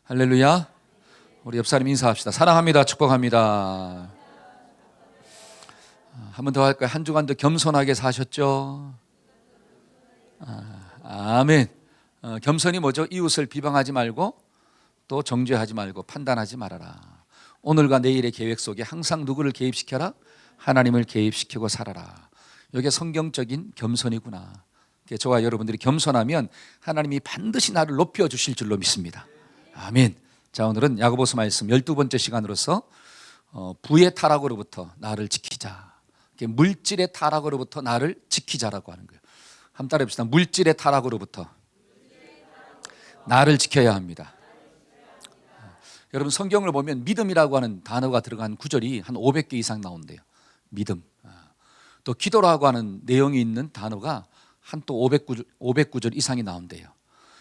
할렐루야. 우리 옆 사람 인사합시다. 사랑합니다. 축복합니다. 한 번 더 할까요? 한 주간도 겸손하게 사셨죠? 아멘. 겸손이 뭐죠? 이웃을 비방하지 말고 또 정죄하지 말고 판단하지 말아라. 오늘과 내일의 계획 속에 항상 누구를 개입시켜라? 하나님을 개입시키고 살아라. 이게 성경적인 겸손이구나. 저와 여러분들이 겸손하면 하나님이 반드시 나를 높여주실 줄로 믿습니다. 아멘. 자, 오늘은 야고보서 말씀 12번째 시간으로서 부의 타락으로부터 나를 지키자. 물질의 타락으로부터 나를 지키자라고 하는 거예요. 한번 따라해 봅시다. 물질의 타락으로부터 나를 지켜야 합니다. 여러분, 성경을 보면 믿음이라고 하는 단어가 들어간 구절이 한 500개 이상 나온대요. 믿음. 또 기도라고 하는 내용이 있는 단어가 한 또 500구절 이상이 나온대요.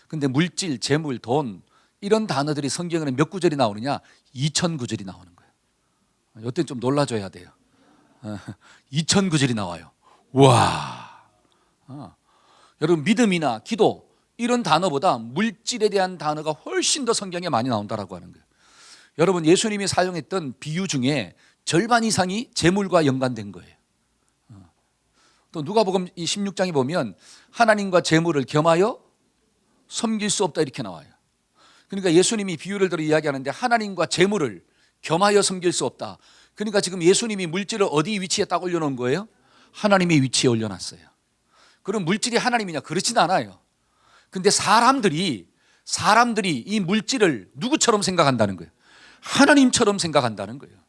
근데 물질, 재물, 돈 이런 단어들이 성경에는 몇 구절이 나오느냐? 2000구절이 나오는 거예요. 이때는 좀 놀라줘야 돼요. 2000구절이 나와요. 와. 여러분, 믿음이나 기도 이런 단어보다 물질에 대한 단어가 훨씬 더 성경에 많이 나온다라고 하는 거예요. 여러분, 예수님이 사용했던 비유 중에 절반 이상이 재물과 연관된 거예요. 또 누가복음 이 16장에 보면 하나님과 재물을 겸하여 섬길 수 없다 이렇게 나와요. 그러니까 예수님이 비유를 들어 이야기하는데 하나님과 재물을 겸하여 섬길 수 없다. 그러니까 지금 예수님이 물질을 어디 위치에 딱 올려놓은 거예요? 하나님의 위치에 올려놨어요. 그럼 물질이 하나님이냐? 그렇진 않아요. 근데 사람들이 이 물질을 누구처럼 생각한다는 거예요? 하나님처럼 생각한다는 거예요.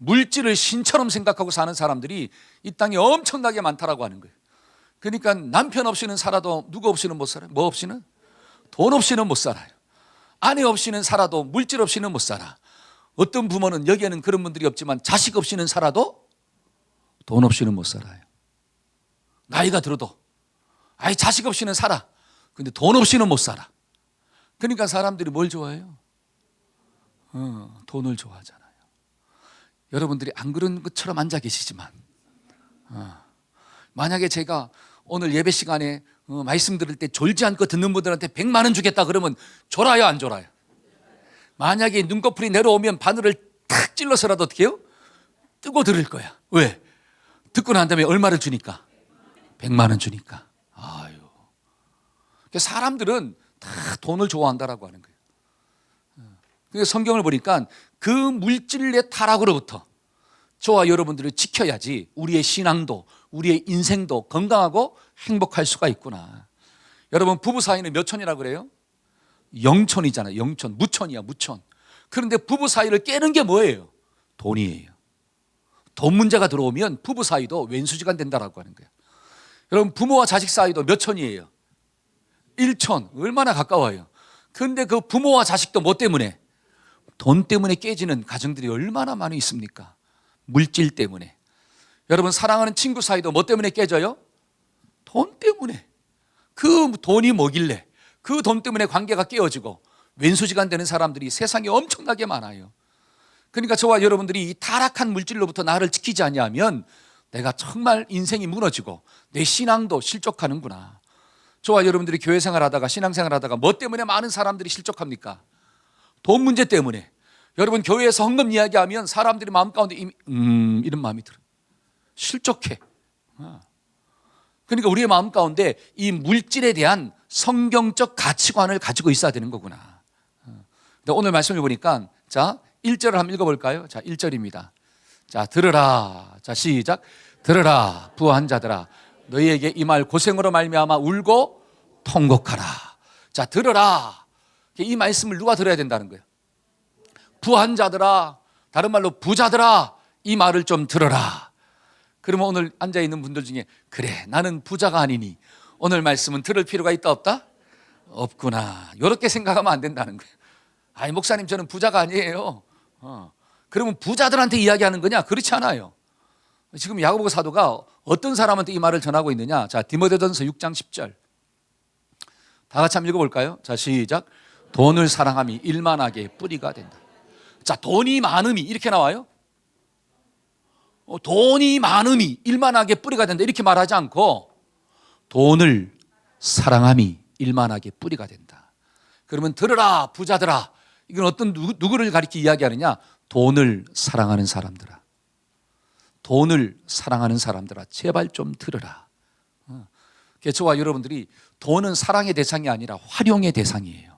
물질을 신처럼 생각하고 사는 사람들이 이 땅에 엄청나게 많다라고 하는 거예요. 그러니까 남편 없이는 살아도 누구 없이는 못 살아요? 뭐 없이는? 돈 없이는 못 살아요. 아내 없이는 살아도 물질 없이는 못 살아. 어떤 부모는, 여기에는 그런 분들이 없지만 자식 없이는 살아도 돈 없이는 못 살아요. 나이가 들어도 자식 없이는 살아. 근데 돈 없이는 못 살아. 그러니까 사람들이 뭘 좋아해요? 돈을 좋아하잖아요. 여러분들이 안 그런 것처럼 앉아 계시지만 만약에 제가 오늘 예배 시간에 말씀 들을 때 졸지 않고 듣는 분들한테 100만 원 주겠다 그러면 졸아요, 안 졸아요? 만약에 눈꺼풀이 내려오면 바늘을 탁 찔러서라도 어떻게 해요? 뜨고 들을 거야. 왜? 듣고 난 다음에 얼마를 주니까? 100만 원 주니까. 아유. 사람들은 다 돈을 좋아한다라고 하는 거예요. 그래서 성경을 보니까 그 물질의 타락으로부터 저와 여러분들을 지켜야지 우리의 신앙도, 우리의 인생도 건강하고 행복할 수가 있구나. 여러분, 부부 사이는 몇 천이라고 그래요? 영천이잖아요. 영천, 무천이야, 무천. 그런데 부부 사이를 깨는 게 뭐예요? 돈이에요. 돈 문제가 들어오면 부부 사이도 왼수지가 된다라고 하는 거예요. 여러분, 부모와 자식 사이도 몇 천이에요? 1천. 얼마나 가까워요. 그런데 그 부모와 자식도 뭐 때문에? 돈 때문에 깨지는 가정들이 얼마나 많이 있습니까? 물질 때문에. 여러분, 사랑하는 친구 사이도 뭐 때문에 깨져요? 돈 때문에. 그 돈이 뭐길래 그 돈 때문에 관계가 깨어지고 왼수지간 되는 사람들이 세상에 엄청나게 많아요. 그러니까 저와 여러분들이 이 타락한 물질로부터 나를 지키지 않냐면 내가 정말 인생이 무너지고 내 신앙도 실족하는구나. 저와 여러분들이 교회 생활하다가 신앙생활하다가 뭐 때문에 많은 사람들이 실족합니까? 돈 문제 때문에. 여러분, 교회에서 헌금 이야기하면 사람들이 마음 가운데 이런 마음이 들어요. 실족해. 그러니까 우리의 마음 가운데 이 물질에 대한 성경적 가치관을 가지고 있어야 되는 거구나. 오늘 말씀을 보니까 자, 1절을 한번 읽어볼까요? 자, 1절입니다. 자, 들으라. 자, 시작. 들으라, 부한 자들아, 너희에게 이 말 고생으로 말미암아 울고 통곡하라. 자, 들으라. 이 말씀을 누가 들어야 된다는 거예요? 부한 자들아, 다른 말로 부자들아, 이 말을 좀 들어라. 그러면 오늘 앉아있는 분들 중에 그래, 나는 부자가 아니니 오늘 말씀은 들을 필요가 있다 없다? 없구나. 이렇게 생각하면 안 된다는 거예요. 아니, 목사님, 저는 부자가 아니에요. 그러면 부자들한테 이야기하는 거냐? 그렇지 않아요. 지금 야고보 사도가 어떤 사람한테 이 말을 전하고 있느냐? 자, 디모데전서 6장 10절 다 같이 한번 읽어볼까요? 자, 시작. 돈을 사랑함이 일만하게 뿌리가 된다. 자, 돈이 많음이 이렇게 나와요? 돈이 많음이 일만하게 뿌리가 된다 이렇게 말하지 않고 돈을 사랑함이 일만하게 뿌리가 된다. 그러면 들으라, 부자들아, 이건 어떤 누구를 가리켜 이야기하느냐? 돈을 사랑하는 사람들아. 돈을 사랑하는 사람들아, 제발 좀 들으라. 저와 여러분들이 돈은 사랑의 대상이 아니라 활용의 대상이에요.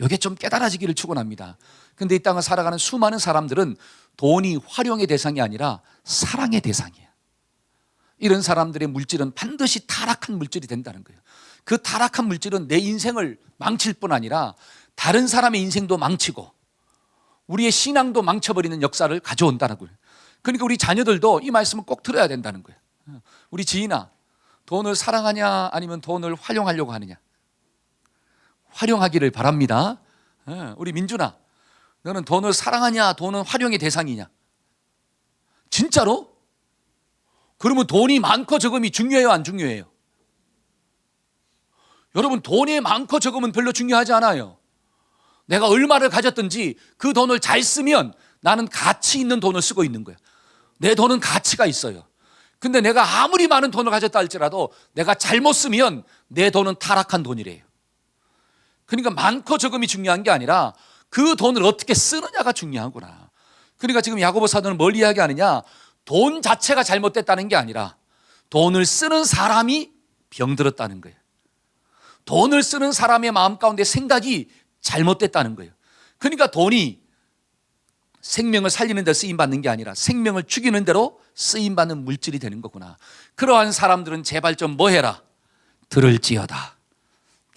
이게 좀 깨달아지기를 축원합니다. 근데 이 땅을 살아가는 수많은 사람들은 돈이 활용의 대상이 아니라 사랑의 대상이에요. 이런 사람들의 물질은 반드시 타락한 물질이 된다는 거예요. 그 타락한 물질은 내 인생을 망칠 뿐 아니라 다른 사람의 인생도 망치고 우리의 신앙도 망쳐버리는 역사를 가져온다는 거예요. 그러니까 우리 자녀들도 이 말씀을 꼭 들어야 된다는 거예요. 우리 지인아, 돈을 사랑하냐 아니면 돈을 활용하려고 하느냐? 활용하기를 바랍니다. 우리 민준아, 너는 돈을 사랑하냐 돈은 활용의 대상이냐? 진짜로? 그러면 돈이 많고 적음이 중요해요 안 중요해요? 여러분, 돈이 많고 적음은 별로 중요하지 않아요. 내가 얼마를 가졌든지 그 돈을 잘 쓰면 나는 가치 있는 돈을 쓰고 있는 거야. 내 돈은 가치가 있어요. 근데 내가 아무리 많은 돈을 가졌다 할지라도 내가 잘못 쓰면 내 돈은 타락한 돈이래요. 그러니까 많고 적음이 중요한 게 아니라 그 돈을 어떻게 쓰느냐가 중요하구나. 그러니까 지금 야고보 사도는 뭘 이야기하느냐? 돈 자체가 잘못됐다는 게 아니라 돈을 쓰는 사람이 병들었다는 거예요. 돈을 쓰는 사람의 마음 가운데 생각이 잘못됐다는 거예요. 그러니까 돈이 생명을 살리는 데 쓰임받는 게 아니라 생명을 죽이는 대로 쓰임받는 물질이 되는 거구나. 그러한 사람들은 제발 좀 뭐 해라? 들을지어다.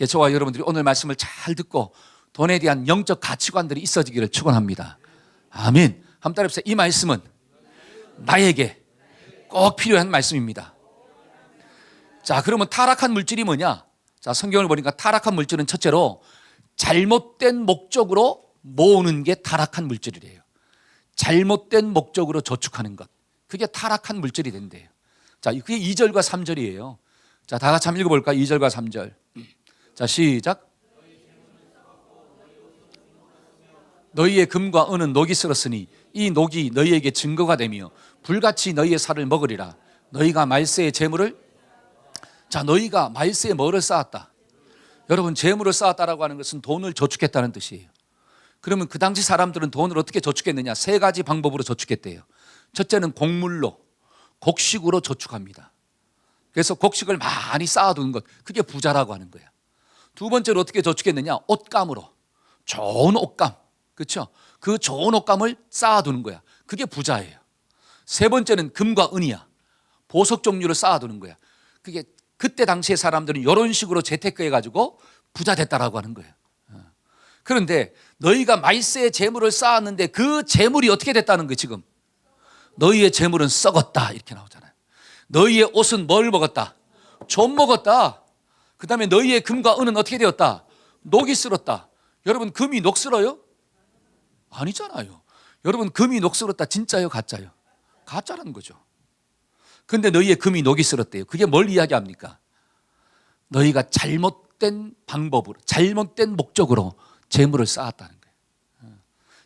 저와 여러분들이 오늘 말씀을 잘 듣고 돈에 대한 영적 가치관들이 있어지기를 축원합니다. 아멘. 한번 따라해보세요. 이 말씀은 나에게 꼭 필요한 말씀입니다. 자, 그러면 타락한 물질이 뭐냐? 자, 성경을 보니까 타락한 물질은 첫째로 잘못된 목적으로 모으는 게 타락한 물질이래요. 잘못된 목적으로 저축하는 것, 그게 타락한 물질이 된대요. 자, 그게 2절과 3절이에요. 자, 다 같이 한번 읽어볼까요? 2절과 3절. 자, 시작. 너희의 금과 은은 녹이 쓸었으니 이 녹이 너희에게 증거가 되며 불같이 너희의 살을 먹으리라. 너희가 말세의 재물을, 자, 너희가 말세에 뭐를 쌓았다? 여러분, 재물을 쌓았다라고 하는 것은 돈을 저축했다는 뜻이에요. 그러면 그 당시 사람들은 돈을 어떻게 저축했느냐? 세 가지 방법으로 저축했대요. 첫째는 곡물로, 곡식으로 저축합니다. 그래서 곡식을 많이 쌓아두는 것, 그게 부자라고 하는 거예요. 두 번째로 어떻게 저축했느냐? 옷감으로, 좋은 옷감, 그렇죠? 그 좋은 옷감을 쌓아두는 거야. 그게 부자예요. 세 번째는 금과 은이야. 보석 종류를 쌓아두는 거야. 그게 그때 당시의 사람들은 이런 식으로 재테크해가지고 부자 됐다라고 하는 거예요. 그런데 너희가 말세의 재물을 쌓았는데 그 재물이 어떻게 됐다는 거예요? 지금 너희의 재물은 썩었다 이렇게 나오잖아요. 너희의 옷은 뭘 먹었다? 좀 먹었다. 그 다음에 너희의 금과 은은 어떻게 되었다? 녹이 쓸었다. 여러분, 금이 녹 쓸어요? 아니잖아요. 여러분, 금이 녹 쓸었다 진짜요 가짜요? 가짜라는 거죠. 근데 너희의 금이 녹이 쓸었대요. 그게 뭘 이야기합니까? 너희가 잘못된 방법으로, 잘못된 목적으로 재물을 쌓았다는 거예요.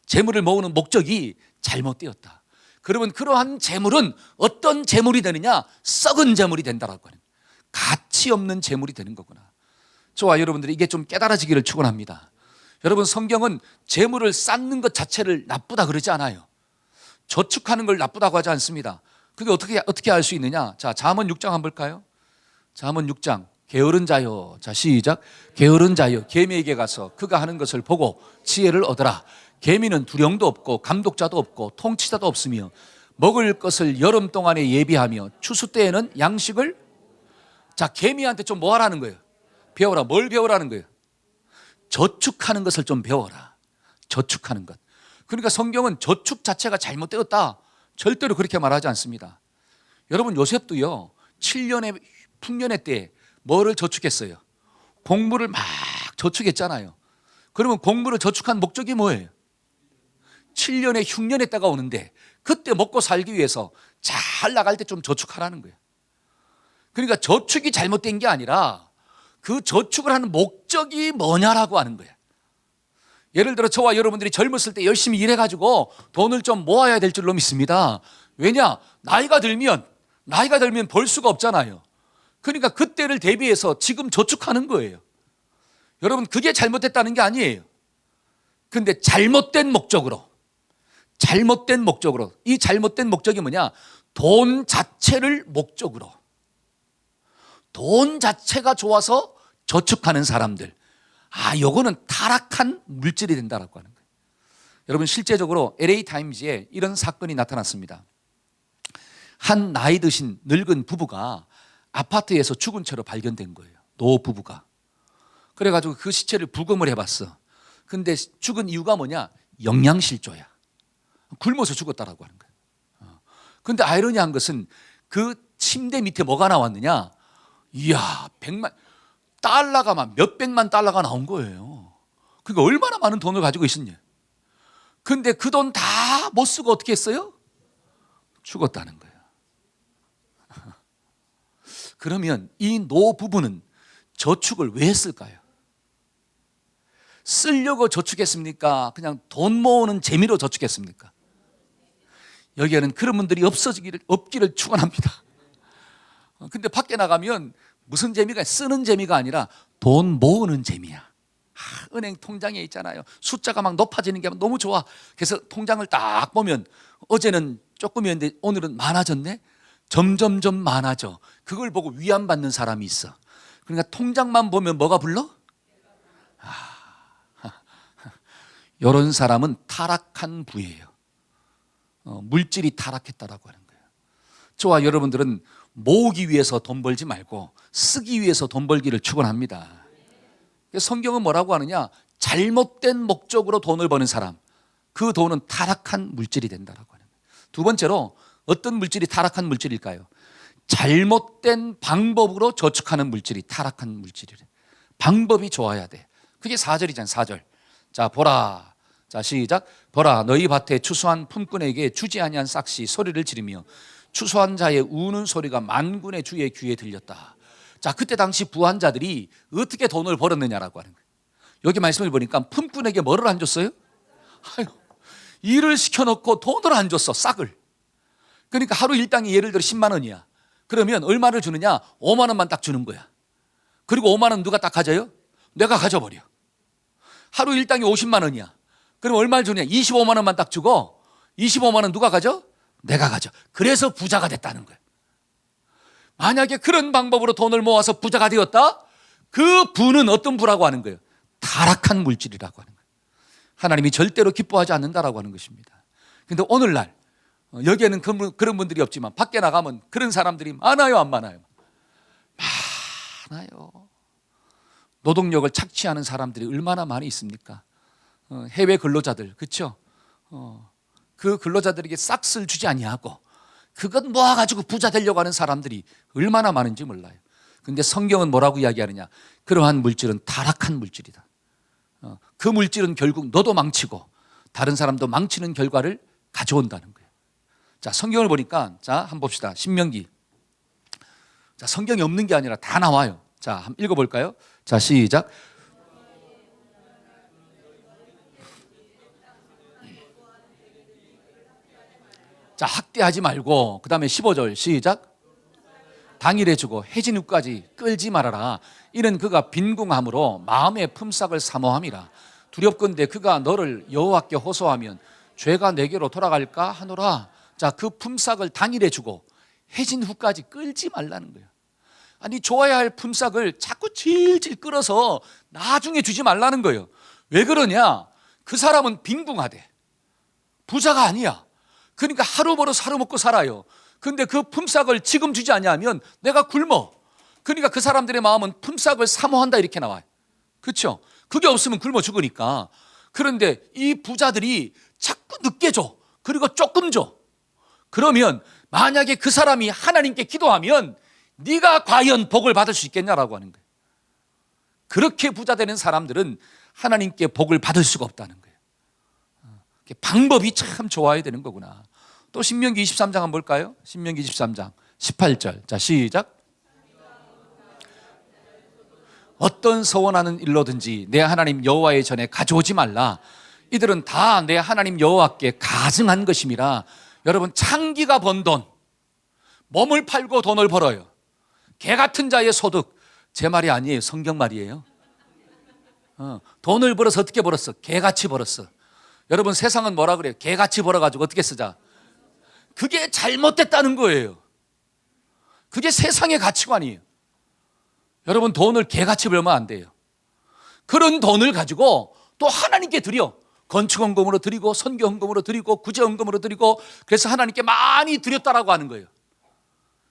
재물을 모으는 목적이 잘못되었다. 그러면 그러한 재물은 어떤 재물이 되느냐? 썩은 재물이 된다라고 하는, 가치 없는 재물이 되는 거구나. 저와 여러분들이 이게 좀 깨달아지기를 축원합니다. 여러분, 성경은 재물을 쌓는 것 자체를 나쁘다 그러지 않아요. 저축하는 걸 나쁘다고 하지 않습니다. 그게 어떻게 알 수 있느냐? 자, 잠언 6장 한번 볼까요? 잠언 6장. 게으른 자요. 자, 시작. 게으른 자요. 개미에게 가서 그가 하는 것을 보고 지혜를 얻어라. 개미는 두령도 없고 감독자도 없고 통치자도 없으며 먹을 것을 여름 동안에 예비하며 추수 때에는 양식을, 자, 개미한테 좀 뭐 하라는 거예요? 배워라. 뭘 배우라는 거예요? 저축하는 것을 좀 배워라. 저축하는 것. 그러니까 성경은 저축 자체가 잘못되었다, 절대로 그렇게 말하지 않습니다. 여러분, 요셉도요 7년의 풍년의 때에 뭐를 저축했어요? 곡물을 막 저축했잖아요. 그러면 곡물을 저축한 목적이 뭐예요? 7년의 흉년의 때가 오는데 그때 먹고 살기 위해서 잘 나갈 때 좀 저축하라는 거예요. 그러니까 저축이 잘못된 게 아니라 그 저축을 하는 목적이 뭐냐라고 하는 거예요. 예를 들어 저와 여러분들이 젊었을 때 열심히 일해가지고 돈을 좀 모아야 될 줄로 믿습니다. 왜냐? 나이가 들면 벌 수가 없잖아요. 그러니까 그때를 대비해서 지금 저축하는 거예요. 여러분, 그게 잘못됐다는 게 아니에요. 근데 잘못된 목적으로, 이 잘못된 목적이 뭐냐? 돈 자체를 목적으로, 돈 자체가 좋아서 저축하는 사람들, 요거는 타락한 물질이 된다라고 하는 거예요. 여러분, 실제적으로 LA 타임즈에 이런 사건이 나타났습니다. 한 나이 드신 늙은 부부가 아파트에서 죽은 채로 발견된 거예요. 노 부부가. 그래가지고 그 시체를 부검을 해봤어. 근데 죽은 이유가 뭐냐? 영양실조야. 굶어서 죽었다라고 하는 거예요. 근데 아이러니한 것은 그 침대 밑에 뭐가 나왔느냐? 이야, 달러가 막 몇백만 달러가 나온 거예요. 그러니까 얼마나 많은 돈을 가지고 있었냐. 근데 그 돈 다 못 쓰고 어떻게 했어요? 죽었다는 거예요. 그러면 이 노 부부는 저축을 왜 했을까요? 쓰려고 저축했습니까? 그냥 돈 모으는 재미로 저축했습니까? 여기에는 그런 분들이 없기를 축원합니다. 근데 밖에 나가면 무슨 재미가, 쓰는 재미가 아니라 돈 모으는 재미야. 은행 통장에 있잖아요. 숫자가 막 높아지는 게 너무 좋아. 그래서 통장을 딱 보면 어제는 조금이었는데 오늘은 많아졌네. 점점점 많아져. 그걸 보고 위안받는 사람이 있어. 그러니까 통장만 보면 뭐가 불러? 이런 사람은 타락한 부예요. 물질이 타락했다라고 하는 거예요. 저와 여러분들은 모으기 위해서 돈 벌지 말고 쓰기 위해서 돈 벌기를 축원합니다. 성경은 뭐라고 하느냐? 잘못된 목적으로 돈을 버는 사람, 그 돈은 타락한 물질이 된다라고 하는 거예요. 두 번째로 어떤 물질이 타락한 물질일까요? 잘못된 방법으로 저축하는 물질이 타락한 물질이래. 방법이 좋아야 돼. 그게 4절이잖아요. 4절. 자, 보라. 자, 시작. 보라, 너희 밭에 추수한 품꾼에게 주지 아니한 싹시 소리를 지르며 추수한 자의 우는 소리가 만군의 주의 귀에 들렸다. 자, 그때 당시 부한자들이 어떻게 돈을 벌었느냐라고 하는 거예요. 여기 말씀을 보니까 품꾼에게 뭐를 안 줬어요? 일을 시켜놓고 돈을 안 줬어. 싹을. 그러니까 하루 일당이 예를 들어 10만 원이야. 그러면 얼마를 주느냐? 5만 원만 딱 주는 거야. 그리고 5만 원 누가 딱 가져요? 내가 가져버려. 하루 일당이 50만 원이야. 그럼 얼마를 주냐? 25만 원만 딱 주고 25만 원 누가 가져? 내가 가져. 그래서 부자가 됐다는 거예요. 만약에 그런 방법으로 돈을 모아서 부자가 되었다? 그 부는 어떤 부라고 하는 거예요? 타락한 물질이라고 하는 거예요. 하나님이 절대로 기뻐하지 않는다라고 하는 것입니다. 그런데 오늘날 여기에는 그런 분들이 없지만 밖에 나가면 그런 사람들이 많아요, 안 많아요? 많아요. 노동력을 착취하는 사람들이 얼마나 많이 있습니까? 해외 근로자들, 그렇죠? 그 근로자들에게 싹쓸 주지 아니하고 그것 모아가지고 부자 되려고 하는 사람들이 얼마나 많은지 몰라요. 그런데 성경은 뭐라고 이야기하느냐? 그러한 물질은 타락한 물질이다. 그 물질은 결국 너도 망치고 다른 사람도 망치는 결과를 가져온다는 거예요. 자, 성경을 보니까 자, 한번 봅시다. 신명기. 자, 성경이 없는 게 아니라 다 나와요. 자, 한번 읽어볼까요? 자, 시작. 자, 학대하지 말고 그 다음에 15절 시작. 당일에 주고 해진 후까지 끌지 말아라. 이는 그가 빈궁함으로 마음의 품삯을 사모함이라. 두렵건대 그가 너를 여호와께 호소하면 죄가 내게로 돌아갈까 하노라. 자, 그 품삯을 당일에 주고 해진 후까지 끌지 말라는 거예요. 아니, 줘야 할 품삯을 자꾸 질질 끌어서 나중에 주지 말라는 거예요. 왜 그러냐? 그 사람은 빈궁하대. 부자가 아니야. 그러니까 하루 벌어서 하루 먹고 살아요. 근데 그 품삯을 지금 주지 않냐면 내가 굶어. 그러니까 그 사람들의 마음은 품삯을 사모한다 이렇게 나와요. 그렇죠? 그게 없으면 굶어 죽으니까. 그런데 이 부자들이 자꾸 늦게 줘. 그리고 조금 줘. 그러면 만약에 그 사람이 하나님께 기도하면 네가 과연 복을 받을 수 있겠냐라고 하는 거예요. 그렇게 부자 되는 사람들은 하나님께 복을 받을 수가 없다는 거예요. 방법이 참 좋아야 되는 거구나. 또 신명기 23장 한번 볼까요? 신명기 23장 18절. 자, 시작. 어떤 서원하는 일로든지 내 하나님 여호와의 전에 가져오지 말라. 이들은 다 내 하나님 여호와께 가증한 것임이라. 여러분, 창기가 번 돈, 몸을 팔고 돈을 벌어요. 개 같은 자의 소득, 제 말이 아니에요. 성경 말이에요. 돈을 벌어서 어떻게 벌었어? 개같이 벌었어. 여러분 세상은 뭐라 그래요? 개같이 벌어가지고 어떻게 쓰자? 그게 잘못됐다는 거예요. 그게 세상의 가치관이에요. 여러분 돈을 개같이 벌면 안 돼요. 그런 돈을 가지고 또 하나님께 드려. 건축헌금으로 드리고 선교헌금으로 드리고 구제헌금으로 드리고 그래서 하나님께 많이 드렸다라고 하는 거예요.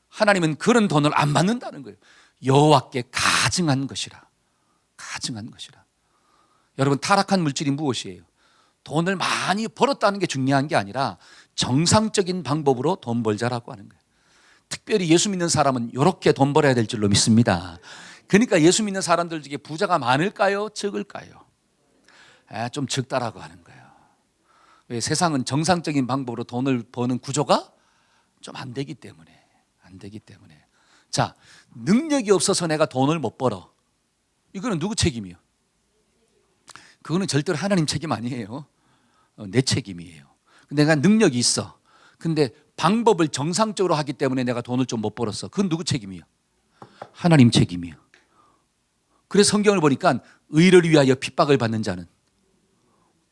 하나님은 그런 돈을 안 받는다는 거예요. 여호와께 가증한 것이라. 가증한 것이라. 여러분 타락한 물질이 무엇이에요? 돈을 많이 벌었다는 게 중요한 게 아니라 정상적인 방법으로 돈 벌자라고 하는 거예요. 특별히 예수 믿는 사람은 이렇게 돈 벌어야 될 줄로 믿습니다. 그러니까 예수 믿는 사람들 중에 부자가 많을까요? 적을까요? 좀 적다라고 하는 거예요. 왜? 세상은 정상적인 방법으로 돈을 버는 구조가 좀 안 되기 때문에. 자, 능력이 없어서 내가 돈을 못 벌어. 이거는 누구 책임이요? 그거는 절대로 하나님 책임 아니에요. 내 책임이에요. 내가 능력이 있어. 근데 방법을 정상적으로 하기 때문에 내가 돈을 좀 못 벌었어. 그건 누구 책임이요? 하나님 책임이요. 그래서 성경을 보니까 의를 위하여 핍박을 받는 자는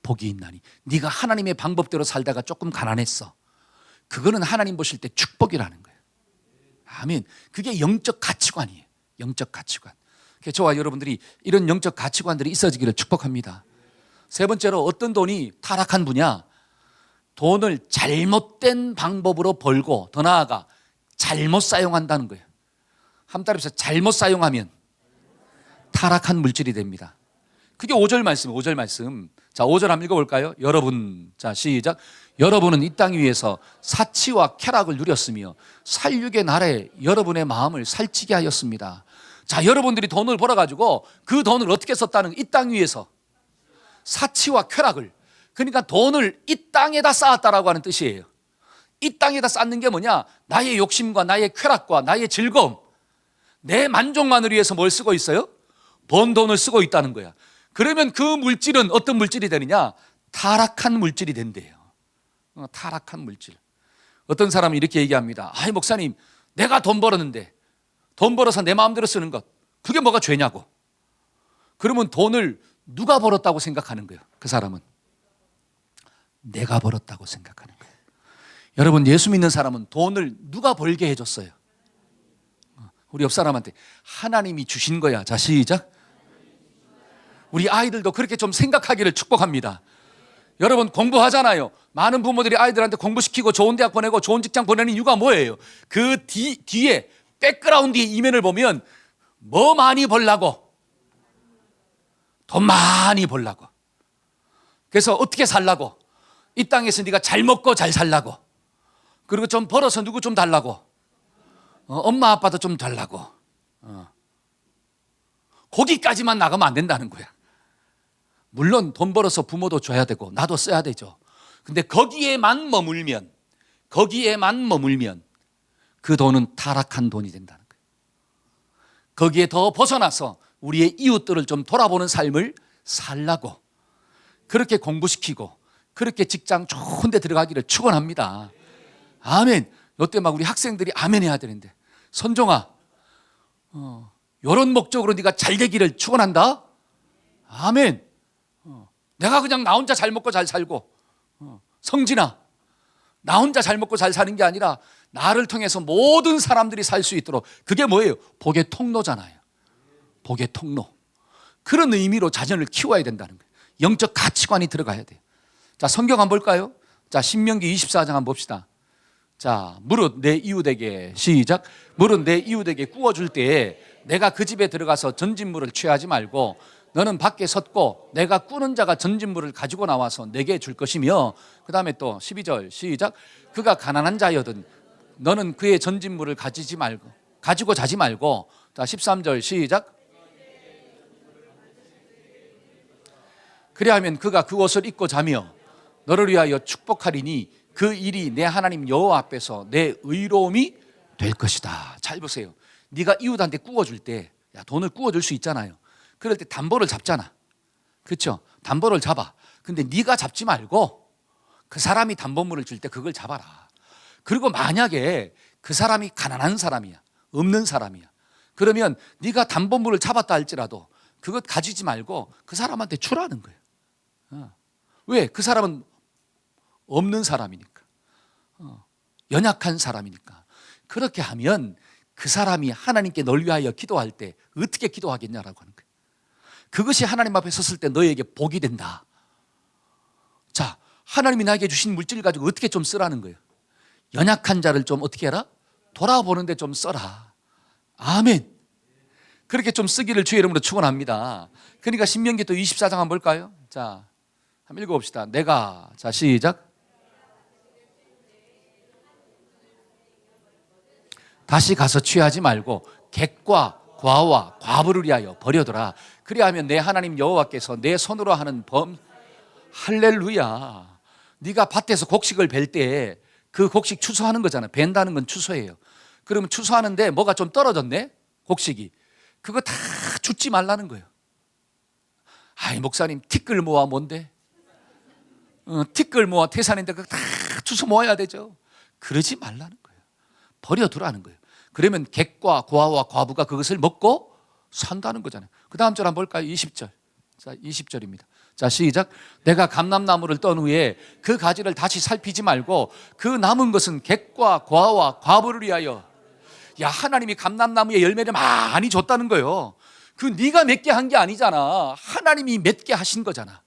복이 있나니. 네가 하나님의 방법대로 살다가 조금 가난했어. 그거는 하나님 보실 때 축복이라는 거예요. 아멘. 그게 영적 가치관이에요. 영적 가치관. 저와 여러분들이 이런 영적 가치관들이 있어지기를 축복합니다. 세 번째로 어떤 돈이 타락한 분야? 돈을 잘못된 방법으로 벌고 더 나아가 잘못 사용한다는 거예요. 한 따라서 잘못 사용하면 타락한 물질이 됩니다. 그게 5절 말씀이에요. 5절 말씀. 자, 5절 한번 읽어볼까요? 여러분, 자 시작. 여러분은 이 땅 위에서 사치와 쾌락을 누렸으며 살육의 날에 여러분의 마음을 살찌게 하였습니다. 자, 여러분들이 돈을 벌어가지고 그 돈을 어떻게 썼다는 이 땅 위에서 사치와 쾌락을, 그러니까 돈을 이 땅에다 쌓았다라고 하는 뜻이에요. 이 땅에다 쌓는 게 뭐냐? 나의 욕심과 나의 쾌락과 나의 즐거움, 내 만족만을 위해서 뭘 쓰고 있어요? 번 돈을 쓰고 있다는 거야. 그러면 그 물질은 어떤 물질이 되느냐? 타락한 물질이 된대요. 타락한 물질. 어떤 사람은 이렇게 얘기합니다. 아이 목사님, 내가 돈 벌었는데 돈 벌어서 내 마음대로 쓰는 것, 그게 뭐가 죄냐고. 그러면 돈을 누가 벌었다고 생각하는 거예요? 그 사람은 내가 벌었다고 생각하는 거예요. 여러분, 예수 믿는 사람은 돈을 누가 벌게 해줬어요? 우리 옆 사람한테 하나님이 주신 거야. 자, 시작. 우리 아이들도 그렇게 좀 생각하기를 축복합니다. 여러분, 공부하잖아요. 많은 부모들이 아이들한테 공부시키고 좋은 대학 보내고 좋은 직장 보내는 이유가 뭐예요? 그 뒤에 백그라운드의 이면을 보면 뭐 많이 벌라고? 돈 많이 벌라고. 그래서 어떻게 살라고? 이 땅에서 네가 잘 먹고 잘 살라고. 그리고 좀 벌어서 누구 좀 달라고. 엄마 아빠도 좀 달라고. 거기까지만 나가면 안 된다는 거야. 물론 돈 벌어서 부모도 줘야 되고 나도 써야 되죠. 근데 거기에만 머물면 그 돈은 타락한 돈이 된다는 거예요. 거기에 더 벗어나서 우리의 이웃들을 좀 돌아보는 삶을 살라고 그렇게 공부시키고 그렇게 직장 좋은 데 들어가기를 축원합니다. 아멘. 이때 막 우리 학생들이 아멘 해야 되는데, 선종아, 이런 목적으로 네가 잘 되기를 축원한다. 아멘. 내가 그냥 나 혼자 잘 먹고 잘 살고, 성진아, 나 혼자 잘 먹고 잘 사는 게 아니라 나를 통해서 모든 사람들이 살 수 있도록, 그게 뭐예요? 복의 통로잖아요. 복의 통로. 그런 의미로 자녀를 키워야 된다는 거예요. 영적 가치관이 들어가야 돼요. 자, 성경 한번 볼까요? 자, 신명기 24장 한번 봅시다. 자, 무릇 내 이웃에게, 시작. 무릇 내 이웃에게 구워줄 때에 내가 그 집에 들어가서 전진물을 취하지 말고 너는 밖에 섰고 내가 꾸는 자가 전진물을 가지고 나와서 내게 줄 것이며, 그 다음에 또 12절 시작. 그가 가난한 자여든 너는 그의 전진물을 가지고 자지 말고. 자, 13절 시작. 그리하면 그가 그 옷을 입고 자며 너를 위하여 축복하리니 그 일이 내 하나님 여호와 앞에서 내 의로움이 될 것이다. 잘 보세요. 네가 이웃한테 구워줄 때, 야, 돈을 구워줄 수 있잖아요. 그럴 때 담보를 잡잖아. 그렇죠? 담보를 잡아. 근데 네가 잡지 말고 그 사람이 담보물을 줄 때 그걸 잡아라. 그리고 만약에 그 사람이 가난한 사람이야, 없는 사람이야, 그러면 네가 담보물을 잡았다 할지라도 그것 가지지 말고 그 사람한테 주라는 거예요. 왜? 그 사람은 없는 사람이니까, 연약한 사람이니까. 그렇게 하면 그 사람이 하나님께 널 위하여 기도할 때 어떻게 기도하겠냐라고 하는 거예요. 그것이 하나님 앞에 섰을 때 너에게 복이 된다. 자, 하나님이 나에게 주신 물질을 가지고 어떻게 좀 쓰라는 거예요. 연약한 자를 좀 어떻게 해라? 돌아보는데 좀 써라. 아멘. 그렇게 좀 쓰기를 주의 이름으로 축원합니다. 그러니까 신명기 또 24장 한번 볼까요? 자, 한번 읽어봅시다. 내가, 자 시작. 다시 가서 취하지 말고 객과 과와 과부를 위하여 버려둬라. 그리하면 내 하나님 여호와께서 내 손으로 하는 할렐루야. 네가 밭에서 곡식을 벨 때 그 곡식 추수하는 거잖아. 벤다는 건 추수예요. 그러면 추수하는데 뭐가 좀 떨어졌네? 곡식이. 그거 다 줍지 말라는 거예요. 아이 목사님 티끌 모아 뭔데? 티끌 모아 태산인데 그거 다 주워 모아야 되죠. 그러지 말라는 거예요. 버려두라는 거예요. 그러면 객과 고아와 과부가 그것을 먹고 산다는 거잖아요. 그 다음 절 한번 볼까요? 20절. 자, 20절입니다. 자, 시작. 내가 감람나무를 떤 후에 그 가지를 다시 살피지 말고 그 남은 것은 객과 고아와 과부를 위하여. 야, 하나님이 감람나무에 열매를 많이 줬다는 거예요. 그 네가 맺게 한 게 아니잖아. 하나님이 맺게 하신 거잖아.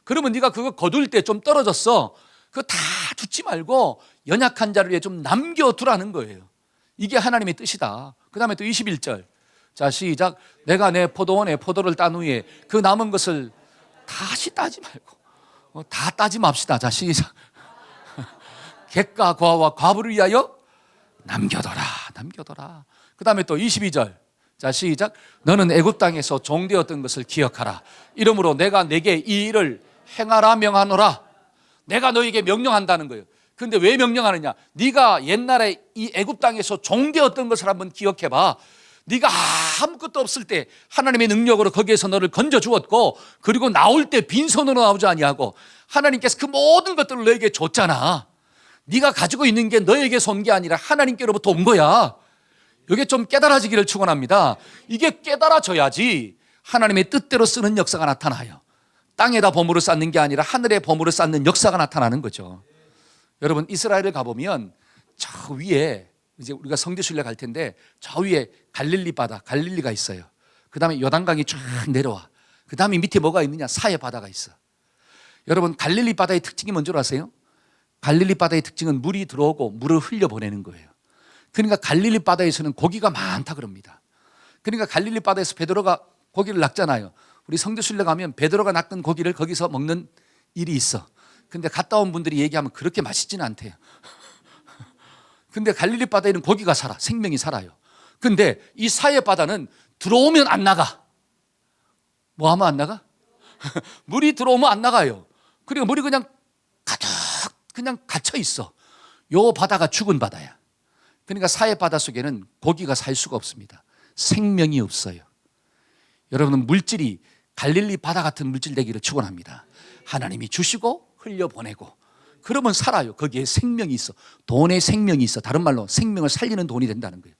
그러면 네가 그거 거둘 때 좀 떨어졌어. 그거 다 줍지 말고 연약한 자를 위해 좀 남겨두라는 거예요. 이게 하나님의 뜻이다. 그 다음에 또 21절. 자, 시작. 내가 내 포도원에 포도를 딴 후에 그 남은 것을 다시 따지 말고 다 따지 맙시다. 자, 시작. 객과 과와 과부를 위하여 남겨둬라. 남겨둬라. 그 다음에 또 22절. 자, 시작. 너는 애굽 땅에서 종되었던 것을 기억하라. 이러므로 내가 내게 이 일을 행하라 명하노라. 내가 너에게 명령한다는 거예요. 근데 왜 명령하느냐? 네가 옛날에 이 애굽 땅에서 종되었던 것을 한번 기억해봐. 네가 아무것도 없을 때 하나님의 능력으로 거기에서 너를 건져 주었고, 그리고 나올 때 빈손으로 나오지 아니하고 하나님께서 그 모든 것들을 너에게 줬잖아. 네가 가지고 있는 게 너에게서 온 게 아니라 하나님께로부터 온 거야. 이게 좀 깨달아지기를 축원합니다. 이게 깨달아져야지 하나님의 뜻대로 쓰는 역사가 나타나요. 땅에다 보물을 쌓는 게 아니라 하늘에 보물을 쌓는 역사가 나타나는 거죠. 여러분, 이스라엘을 가보면 저 위에 이제 우리가 성지순례 갈 텐데 저 위에 갈릴리 바다, 갈릴리가 있어요. 그 다음에 요단강이 쫙 내려와. 그 다음에 밑에 뭐가 있느냐? 사해 바다가 있어. 여러분, 갈릴리 바다의 특징이 뭔지 아세요? 갈릴리 바다의 특징은 물이 들어오고 물을 흘려보내는 거예요. 그러니까 갈릴리 바다에서는 고기가 많다 그럽니다. 그러니까 갈릴리 바다에서 베드로가 고기를 낚잖아요. 우리 성지순례 가면 베드로가 낚은 고기를 거기서 먹는 일이 있어. 근데 갔다 온 분들이 얘기하면 그렇게 맛있지는 않대요. 근데 갈릴리 바다에는 고기가 살아. 생명이 살아요. 근데 이 사해 바다는 들어오면 안 나가. 뭐 하면 안 나가? 물이 들어오면 안 나가요. 그리고 물이 그냥 가득 그냥 갇혀 있어. 요 바다가 죽은 바다야. 그러니까 사해 바다 속에는 고기가 살 수가 없습니다. 생명이 없어요. 여러분은 물질이 갈릴리 바다 같은 물질 되기를 축원합니다. 하나님이 주시고 흘려보내고 그러면 살아요. 거기에 생명이 있어. 돈에 생명이 있어. 다른 말로 생명을 살리는 돈이 된다는 거예요.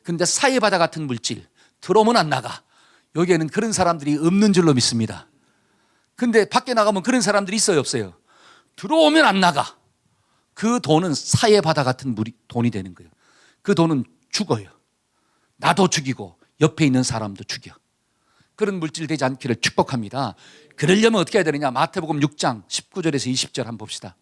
그런데 사해 바다 같은 물질 들어오면 안 나가. 여기에는 그런 사람들이 없는 줄로 믿습니다. 근데 밖에 나가면 그런 사람들이 있어요, 없어요? 들어오면 안 나가. 그 돈은 사해 바다 같은 돈이 되는 거예요. 그 돈은 죽어요. 나도 죽이고 옆에 있는 사람도 죽여. 그런 물질 되지 않기를 축복합니다. 그러려면 어떻게 해야 되느냐? 마태복음 6장 19절에서 20절 한번 봅시다.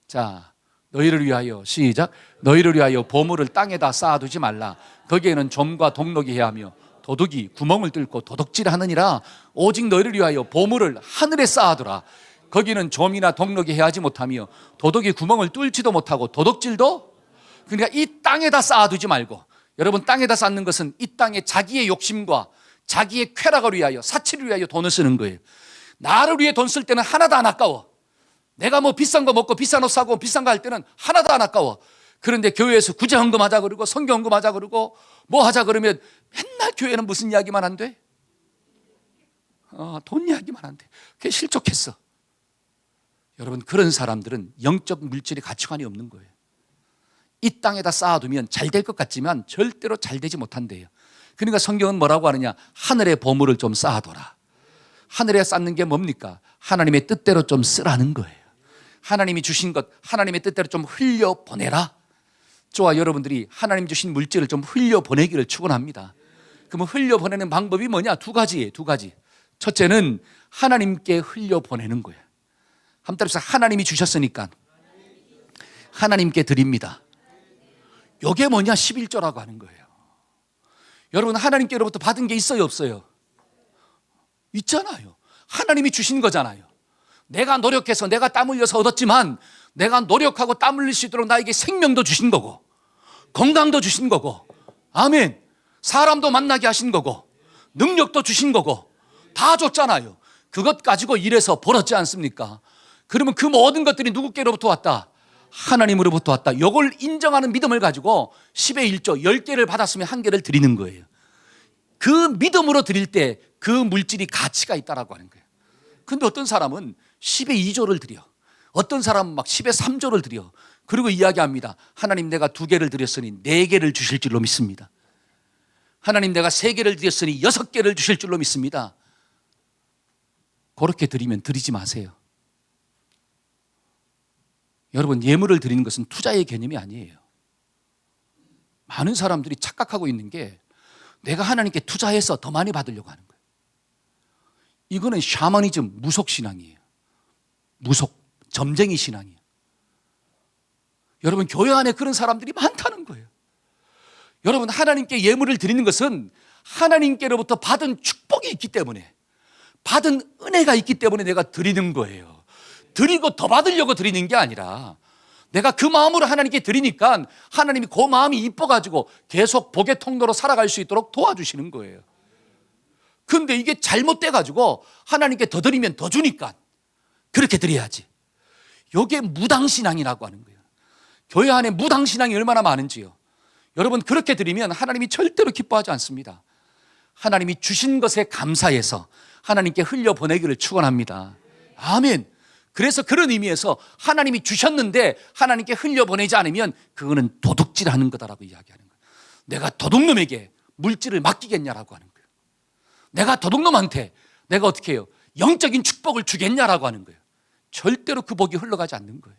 자, 너희를 위하여 시작. 너희를 위하여 보물을 땅에다 쌓아두지 말라. 거기에는 좀과 동록이 해하며 도둑이 구멍을 뚫고 도둑질하느니라. 오직 너희를 위하여 보물을 하늘에 쌓아두라. 거기는 좀이나 동록이 해하지 못하며 도둑이 구멍을 뚫지도 못하고 도둑질도. 그러니까 이 땅에다 쌓아두지 말고, 여러분, 땅에다 쌓는 것은 이 땅에 자기의 욕심과 자기의 쾌락을 위하여, 사치를 위하여 돈을 쓰는 거예요. 나를 위해 돈 쓸 때는 하나도 안 아까워. 내가 뭐 비싼 거 먹고 비싼 옷 사고 비싼 거 할 때는 하나도 안 아까워. 그런데 교회에서 구제 헌금하자 그러고 성경 헌금하자 그러고 뭐 하자 그러면 맨날 교회는 무슨 이야기만 한대? 돈 이야기만 한대. 그게 실족했어. 여러분, 그런 사람들은 영적 물질의 가치관이 없는 거예요. 이 땅에다 쌓아두면 잘 될 것 같지만 절대로 잘 되지 못한대요. 그러니까 성경은 뭐라고 하느냐? 하늘의 보물을 좀 쌓아둬라. 하늘에 쌓는 게 뭡니까? 하나님의 뜻대로 좀 쓰라는 거예요. 하나님이 주신 것 하나님의 뜻대로 좀 흘려보내라. 저와 여러분들이 하나님 주신 물질을 좀 흘려보내기를 축원합니다. 그러면 흘려보내는 방법이 뭐냐? 두 가지예요. 두 가지. 첫째는 하나님께 흘려보내는 거예요. 한번 따라서 하나님이 주셨으니까 하나님께 드립니다. 이게 뭐냐? 11조라고 하는 거예요. 여러분 하나님께로부터 받은 게 있어요? 없어요? 있잖아요. 하나님이 주신 거잖아요. 내가 노력해서 내가 땀 흘려서 얻었지만 내가 노력하고 땀 흘릴 수 있도록 나에게 생명도 주신 거고 건강도 주신 거고 아멘. 사람도 만나게 하신 거고 능력도 주신 거고 다 줬잖아요. 그것 가지고 일해서 벌었지 않습니까? 그러면 그 모든 것들이 누구께로부터 왔다? 하나님으로부터 왔다. 이걸 인정하는 믿음을 가지고 10의 1조 10개를 받았으면 1개를 드리는 거예요. 그 믿음으로 드릴 때 그 물질이 가치가 있다라고 하는 거예요. 근데 어떤 사람은 10의 2조를 드려. 어떤 사람은 막 10의 3조를 드려. 그리고 이야기합니다. 하나님 내가 2개를 드렸으니 4개를 주실 줄로 믿습니다. 하나님 내가 3개를 드렸으니 6개를 주실 줄로 믿습니다. 그렇게 드리면 드리지 마세요. 여러분 예물을 드리는 것은 투자의 개념이 아니에요. 많은 사람들이 착각하고 있는 게 내가 하나님께 투자해서 더 많이 받으려고 하는 거예요. 이거는 샤머니즘, 무속신앙이에요. 무속, 점쟁이 신앙이에요. 여러분 교회 안에 그런 사람들이 많다는 거예요. 여러분 하나님께 예물을 드리는 것은 하나님께로부터 받은 축복이 있기 때문에 받은 은혜가 있기 때문에 내가 드리는 거예요. 드리고 더 받으려고 드리는 게 아니라 내가 그 마음으로 하나님께 드리니까 하나님이 그 마음이 이뻐가지고 계속 복의 통로로 살아갈 수 있도록 도와주시는 거예요. 그런데 이게 잘못돼가지고 하나님께 더 드리면 더 주니까 그렇게 드려야지. 이게 무당신앙이라고 하는 거예요. 교회 안에 무당신앙이 얼마나 많은지요. 여러분 그렇게 드리면 하나님이 절대로 기뻐하지 않습니다. 하나님이 주신 것에 감사해서 하나님께 흘려보내기를 축원합니다. 아멘. 그래서 그런 의미에서 하나님이 주셨는데 하나님께 흘려보내지 않으면 그거는 도둑질하는 거다라고 이야기하는 거예요. 내가 도둑놈에게 물질을 맡기겠냐라고 하는 거예요. 내가 도둑놈한테 내가 어떻게 해요? 영적인 축복을 주겠냐라고 하는 거예요. 절대로 그 복이 흘러가지 않는 거예요.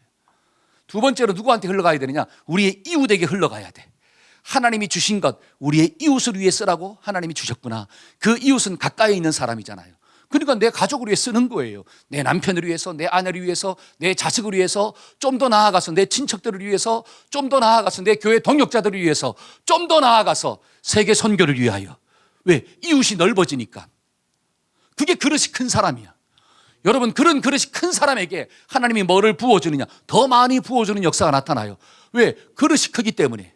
두 번째로 누구한테 흘러가야 되느냐? 우리의 이웃에게 흘러가야 돼. 하나님이 주신 것 우리의 이웃을 위해 쓰라고 하나님이 주셨구나. 그 이웃은 가까이 있는 사람이잖아요. 그러니까 내 가족을 위해 쓰는 거예요. 내 남편을 위해서, 내 아내를 위해서, 내 자식을 위해서, 좀 더 나아가서 내 친척들을 위해서, 좀 더 나아가서 내 교회 동역자들을 위해서, 좀 더 나아가서 세계 선교를 위하여. 왜? 이웃이 넓어지니까. 그게 그릇이 큰 사람이야. 여러분 그런 그릇이 큰 사람에게 하나님이 뭐를 부어주느냐? 더 많이 부어주는 역사가 나타나요. 왜? 그릇이 크기 때문에.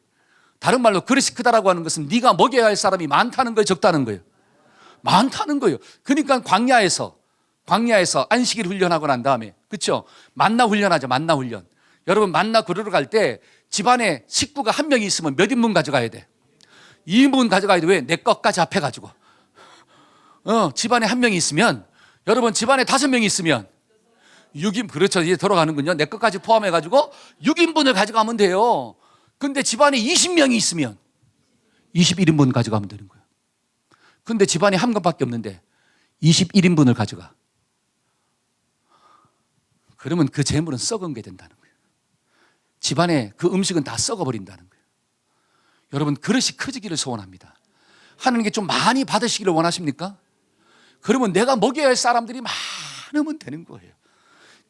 다른 말로 그릇이 크다라고 하는 것은 네가 먹여야 할 사람이 많다는 거예요, 적다는 거예요? 많다는 거예요. 그러니까 광야에서 안식일 훈련하고 난 다음에 그렇죠? 만나 훈련하죠. 만나 훈련. 여러분 만나 구르러 갈 때 집안에 식구가 한 명이 있으면 몇 인분 가져가야 돼? 2인분 가져가야 돼. 왜? 내 것까지 합해가지고. 집안에 한 명이 있으면 여러분 집안에 5명이 있으면 6인 그렇죠. 이제 돌아가는군요. 내 것까지 포함해가지고 6인분을 가져가면 돼요. 근데 집안에 20명이 있으면 21인분 가져가면 되는 거예요. 근데 집안에 한 것밖에 없는데 21인분을 가져가. 그러면 그 재물은 썩은 게 된다는 거예요. 집안에 그 음식은 다 썩어버린다는 거예요. 여러분 그릇이 커지기를 소원합니다. 하나님께 좀 많이 받으시기를 원하십니까? 그러면 내가 먹여야 할 사람들이 많으면 되는 거예요.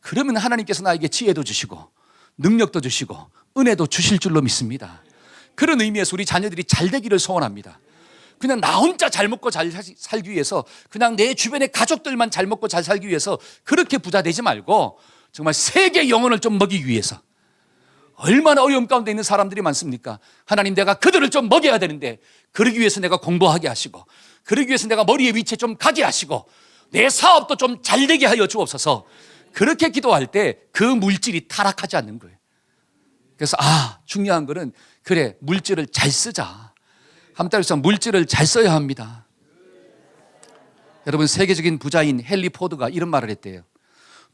그러면 하나님께서 나에게 지혜도 주시고 능력도 주시고 은혜도 주실 줄로 믿습니다. 그런 의미에서 우리 자녀들이 잘 되기를 소원합니다. 그냥 나 혼자 잘 먹고 잘 살기 위해서 그냥 내 주변의 가족들만 잘 먹고 잘 살기 위해서 그렇게 부자 되지 말고 정말 세계 영혼을 좀 먹이기 위해서. 얼마나 어려움 가운데 있는 사람들이 많습니까? 하나님 내가 그들을 좀 먹여야 되는데 그러기 위해서 내가 공부하게 하시고 그러기 위해서 내가 머리의 위치에 좀 가게 하시고 내 사업도 좀 잘 되게 하여 주옵소서. 그렇게 기도할 때 그 물질이 타락하지 않는 거예요. 그래서 중요한 거는 그래 물질을 잘 쓰자. 한 달에서 물질을 잘 써야 합니다. 여러분 세계적인 부자인 헨리 포드가 이런 말을 했대요.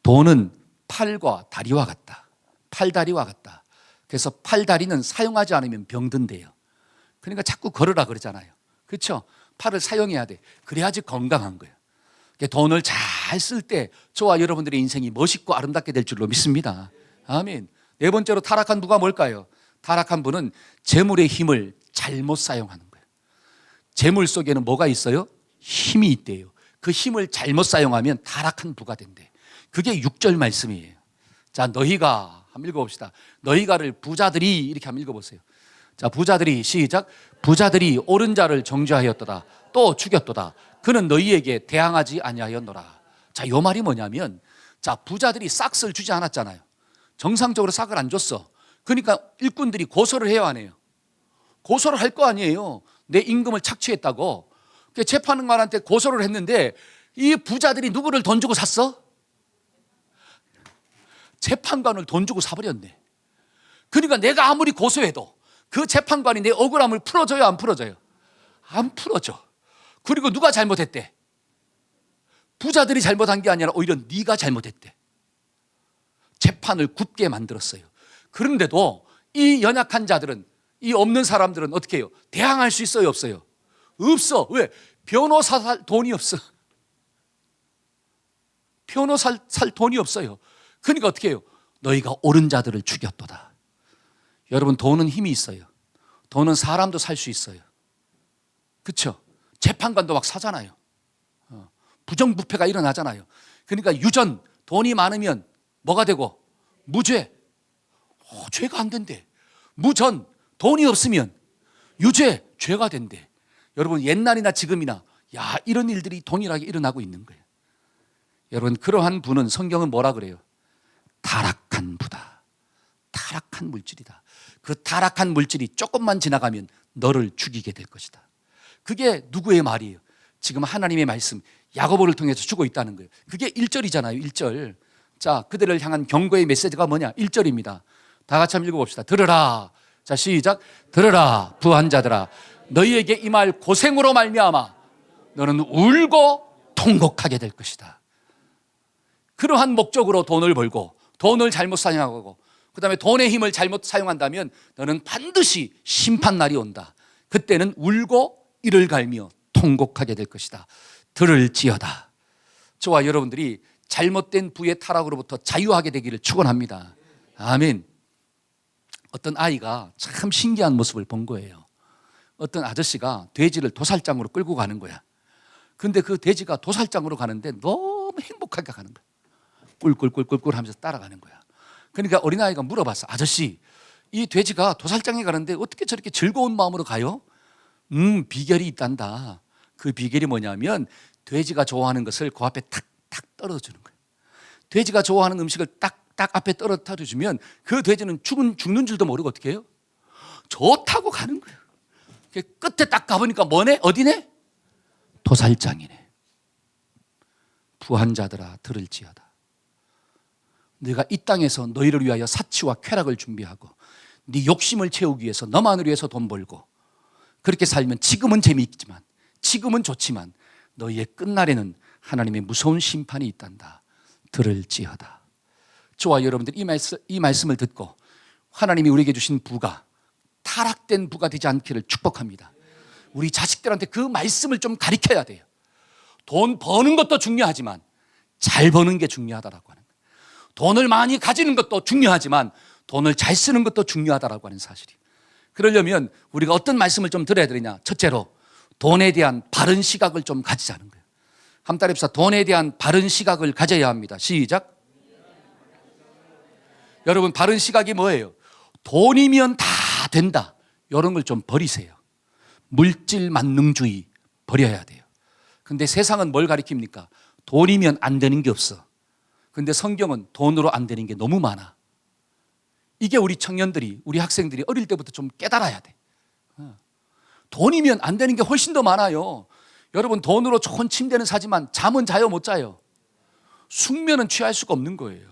돈은 팔과 다리와 같다. 팔다리와 같다. 그래서 팔다리는 사용하지 않으면 병든대요. 그러니까 자꾸 걸으라 그러잖아요. 그렇죠? 팔을 사용해야 돼. 그래야지 건강한 거예요. 돈을 잘 쓸 때 저와 여러분들의 인생이 멋있고 아름답게 될 줄로 믿습니다. 아멘. 네 번째로 타락한 부가 뭘까요? 타락한 부는 재물의 힘을 잘못 사용하는 거예요. 재물 속에는 뭐가 있어요? 힘이 있대요. 그 힘을 잘못 사용하면 타락한 부가 된대. 그게 6절 말씀이에요. 자, 너희가 한번 읽어봅시다. 너희가를 부자들이 이렇게 한번 읽어보세요. 자, 부자들이 시작. 부자들이 옳은 자를 정죄하였도다. 또 죽였도다. 그는 너희에게 대항하지 아니하였노라. 자, 요 말이 뭐냐면, 자, 부자들이 싹을 주지 않았잖아요. 정상적으로 싹을 안 줬어. 그러니까 일꾼들이 고소를 해야 하네요. 고소를 할 거 아니에요. 내 임금을 착취했다고. 재판관한테 고소를 했는데 이 부자들이 누구를 돈 주고 샀어? 재판관을 돈 주고 사버렸네. 그러니까 내가 아무리 고소해도 그 재판관이 내 억울함을 풀어줘요, 안 풀어줘요? 안 풀어줘. 그리고 누가 잘못했대? 부자들이 잘못한 게 아니라 오히려 네가 잘못했대. 재판을 굳게 만들었어요. 그런데도 이 연약한 자들은, 이 없는 사람들은 어떻게 해요? 대항할 수 있어요, 없어요? 없어. 왜? 변호사 살 돈이 없어. 변호사 살 돈이 없어요. 그러니까 어떻게 해요? 너희가 옳은 자들을 죽였도다. 여러분, 돈은 힘이 있어요. 돈은 사람도 살 수 있어요. 그렇죠? 재판관도 막 사잖아요. 부정부패가 일어나잖아요. 그러니까 유전, 돈이 많으면 뭐가 되고? 무죄. 죄가 안 된대. 무전, 돈이 없으면 유죄, 죄가 된대. 여러분, 옛날이나 지금이나 이런 일들이 동일하게 일어나고 있는 거예요. 여러분, 그러한 부는 성경은 뭐라 그래요? 타락한 부다. 타락한 물질이다. 그 타락한 물질이 조금만 지나가면 너를 죽이게 될 것이다. 그게 누구의 말이에요? 지금 하나님의 말씀, 야고보를 통해서 주고 있다는 거예요. 그게 1절이잖아요, 1절. 자, 그들을 향한 경고의 메시지가 뭐냐? 1절입니다. 다 같이 한번 읽어봅시다. 들으라. 자, 시작. 들으라, 부한 자들아. 너희에게 이 말 고생으로 말미암아 너는 울고 통곡하게 될 것이다. 그러한 목적으로 돈을 벌고 돈을 잘못 사용하고 그다음에 돈의 힘을 잘못 사용한다면 너는 반드시 심판날이 온다. 그때는 울고 이를 갈며 통곡하게 될 것이다. 들을지어다. 저와 여러분들이 잘못된 부의 타락으로부터 자유하게 되기를 축원합니다. 아멘. 어떤 아이가 참 신기한 모습을 본 거예요. 어떤 아저씨가 돼지를 도살장으로 끌고 가는 거야. 근데 그 돼지가 도살장으로 가는데 너무 행복하게 가는 거야. 꿀꿀꿀꿀꿀 하면서 따라가는 거야. 그러니까 어린아이가 물어봤어. 아저씨, 이 돼지가 도살장에 가는데 어떻게 저렇게 즐거운 마음으로 가요? 비결이 있단다. 그 비결이 뭐냐면 돼지가 좋아하는 것을 그 앞에 탁탁 떨어주는 거예요. 돼지가 좋아하는 음식을 딱딱 앞에 떨어뜨려주면 그 돼지는 죽는 줄도 모르고 어떻게 해요? 좋다고 가는 거예요. 끝에 딱 가보니까 뭐네? 어디네? 도살장이네. 부한 자들아 들을지어다. 네가 이 땅에서 너희를 위하여 사치와 쾌락을 준비하고 네 욕심을 채우기 위해서 너만을 위해서 돈 벌고 그렇게 살면 지금은 재미있지만 지금은 좋지만 너희의 끝날에는 하나님의 무서운 심판이 있단다. 들을지어다. 저와 여러분들 이 말씀을 듣고 하나님이 우리에게 주신 부가 타락된 부가 되지 않기를 축복합니다. 우리 자식들한테 그 말씀을 좀 가르쳐야 돼요. 돈 버는 것도 중요하지만 잘 버는 게 중요하다라고 하는 거예요. 돈을 많이 가지는 것도 중요하지만 돈을 잘 쓰는 것도 중요하다라고 하는 사실이에요. 그러려면 우리가 어떤 말씀을 좀 들어야 되느냐? 첫째로 돈에 대한 바른 시각을 좀 가지자는 거예요. 한 달 입사 돈에 대한 바른 시각을 가져야 합니다. 시작. 여러분, 바른 시각이 뭐예요? 돈이면 다 된다. 이런 걸 좀 버리세요. 물질 만능주의 버려야 돼요. 근데 세상은 뭘 가리킵니까? 돈이면 안 되는 게 없어. 근데 성경은 돈으로 안 되는 게 너무 많아. 이게 우리 청년들이, 우리 학생들이 어릴 때부터 좀 깨달아야 돼. 돈이면 안 되는 게 훨씬 더 많아요. 여러분, 돈으로 좋은 침대는 사지만 잠은 자요, 못 자요? 숙면은 취할 수가 없는 거예요.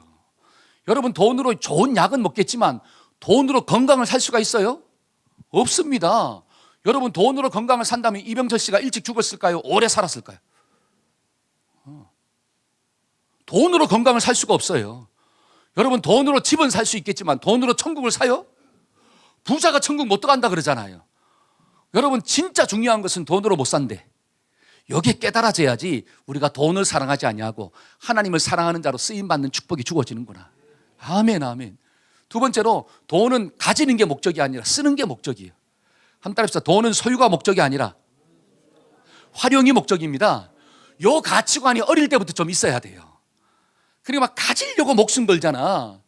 여러분, 돈으로 좋은 약은 먹겠지만 돈으로 건강을 살 수가 있어요? 없습니다. 여러분, 돈으로 건강을 산다면 이병철 씨가 일찍 죽었을까요? 오래 살았을까요? 돈으로 건강을 살 수가 없어요. 여러분, 돈으로 집은 살 수 있겠지만 돈으로 천국을 사요? 부자가 천국 못 들어간다 그러잖아요. 여러분 진짜 중요한 것은 돈으로 못 산대. 여기에 깨달아져야지 우리가 돈을 사랑하지 아니하고 하나님을 사랑하는 자로 쓰임받는 축복이 주어지는구나. 아멘, 아멘. 두 번째로 돈은 가지는 게 목적이 아니라 쓰는 게 목적이에요. 한 따라 합시다. 돈은 소유가 목적이 아니라 활용이 목적입니다. 요 가치관이 어릴 때부터 좀 있어야 돼요. 그러니까 막 가지려고 목숨 걸잖아.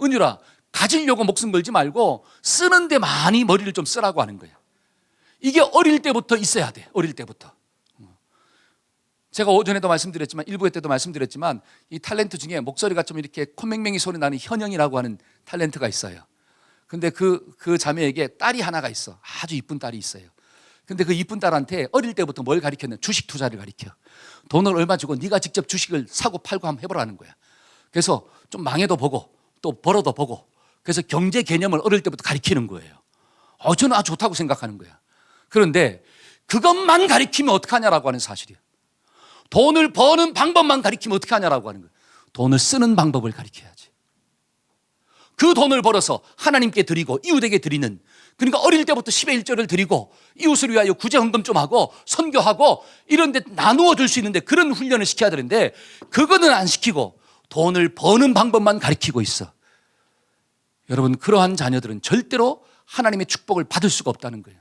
은유라, 가지려고 목숨 걸지 말고 쓰는데 많이 머리를 좀 쓰라고 하는 거야. 이게 어릴 때부터 있어야 돼. 어릴 때부터. 제가 오전에도 말씀드렸지만, 일부 때도 말씀드렸지만, 이 탤런트 중에 목소리가 좀 이렇게 콧맹맹이 소리 나는 현영이라고 하는 탤런트가 있어요. 근데 그 자매에게 딸이 하나가 있어. 아주 이쁜 딸이 있어요. 근데 그 이쁜 딸한테 어릴 때부터 뭘 가르쳤냐면 주식 투자를 가르쳐. 돈을 얼마 주고 네가 직접 주식을 사고 팔고 한번 해보라는 거야. 그래서 좀 망해도 보고 또 벌어도 보고, 그래서 경제 개념을 어릴 때부터 가르치는 거예요. 저는 아주 좋다고 생각하는 거야. 그런데 그것만 가르치면 어떡하냐라고 하는 사실이에요. 돈을 버는 방법만 가르치면 어떻게 하냐라고 하는 거예요. 돈을 쓰는 방법을 가르쳐야지. 그 돈을 벌어서 하나님께 드리고 이웃에게 드리는, 그러니까 어릴 때부터 10의 1조를 드리고 이웃을 위하여 구제헌금 좀 하고 선교하고 이런 데 나누어 줄 수 있는데 그런 훈련을 시켜야 되는데 그거는 안 시키고 돈을 버는 방법만 가르치고 있어. 여러분, 그러한 자녀들은 절대로 하나님의 축복을 받을 수가 없다는 거예요.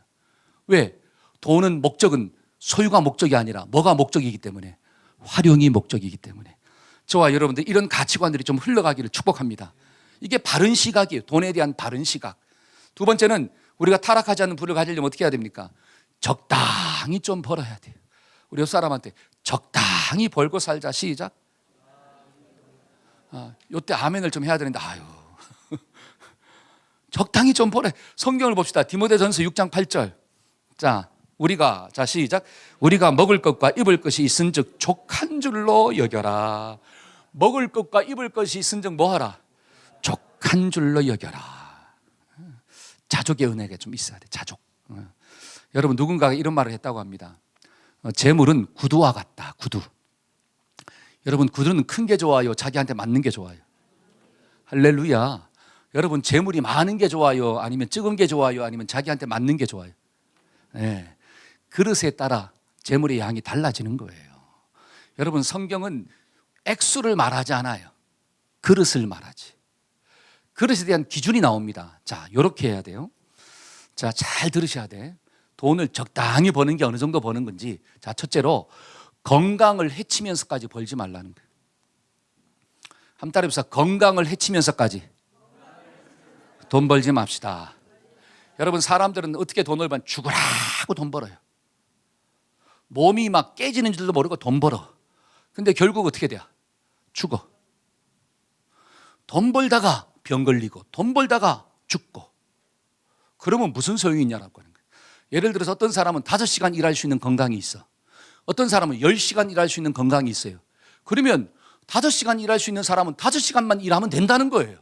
왜? 돈은 목적은 소유가 목적이 아니라 뭐가 목적이기 때문에, 활용이 목적이기 때문에. 저와 여러분들 이런 가치관들이 좀 흘러가기를 축복합니다. 이게 바른 시각이에요. 돈에 대한 바른 시각. 두 번째는 우리가 타락하지 않는 부를 가지려면 어떻게 해야 됩니까? 적당히 좀 벌어야 돼요. 우리 옆 사람한테 적당히 벌고 살자. 시작. 요때 아멘을 좀 해야 되는데 적당히 좀 벌어. 성경을 봅시다. 디모데전서 6장 8절. 자, 시작. 우리가 먹을 것과 입을 것이 있은즉 족한 줄로 여겨라. 먹을 것과 입을 것이 있은즉 뭐하라? 족한 줄로 여겨라. 자족의 은혜가 좀 있어야 돼. 자족. 여러분, 누군가가 이런 말을 했다고 합니다. 재물은 구두와 같다. 구두. 여러분, 구두는 큰 게 좋아요? 자기한테 맞는 게 좋아요? 할렐루야. 여러분, 재물이 많은 게 좋아요? 아니면 적은 게 좋아요? 아니면 자기한테 맞는 게 좋아요? 네. 그릇에 따라 재물의 양이 달라지는 거예요. 여러분, 성경은 액수를 말하지 않아요. 그릇을 말하지. 그릇에 대한 기준이 나옵니다. 자, 이렇게 해야 돼요. 자, 잘 들으셔야 돼. 돈을 적당히 버는 게 어느 정도 버는 건지. 자, 첫째로 건강을 해치면서까지 벌지 말라는 거예요. 한 따라 해보세요. 건강을 해치면서까지 돈 벌지 맙시다. 여러분, 사람들은 어떻게 돈을 벌면 죽으라고 돈 벌어요. 몸이 막 깨지는 줄도 모르고 돈 벌어. 근데 결국 어떻게 돼? 죽어. 돈 벌다가 병 걸리고 돈 벌다가 죽고. 그러면 무슨 소용이 있냐라고 하는 거예요. 예를 들어서 어떤 사람은 5시간 일할 수 있는 건강이 있어. 어떤 사람은 10시간 일할 수 있는 건강이 있어요. 그러면 5시간 일할 수 있는 사람은 5시간만 일하면 된다는 거예요.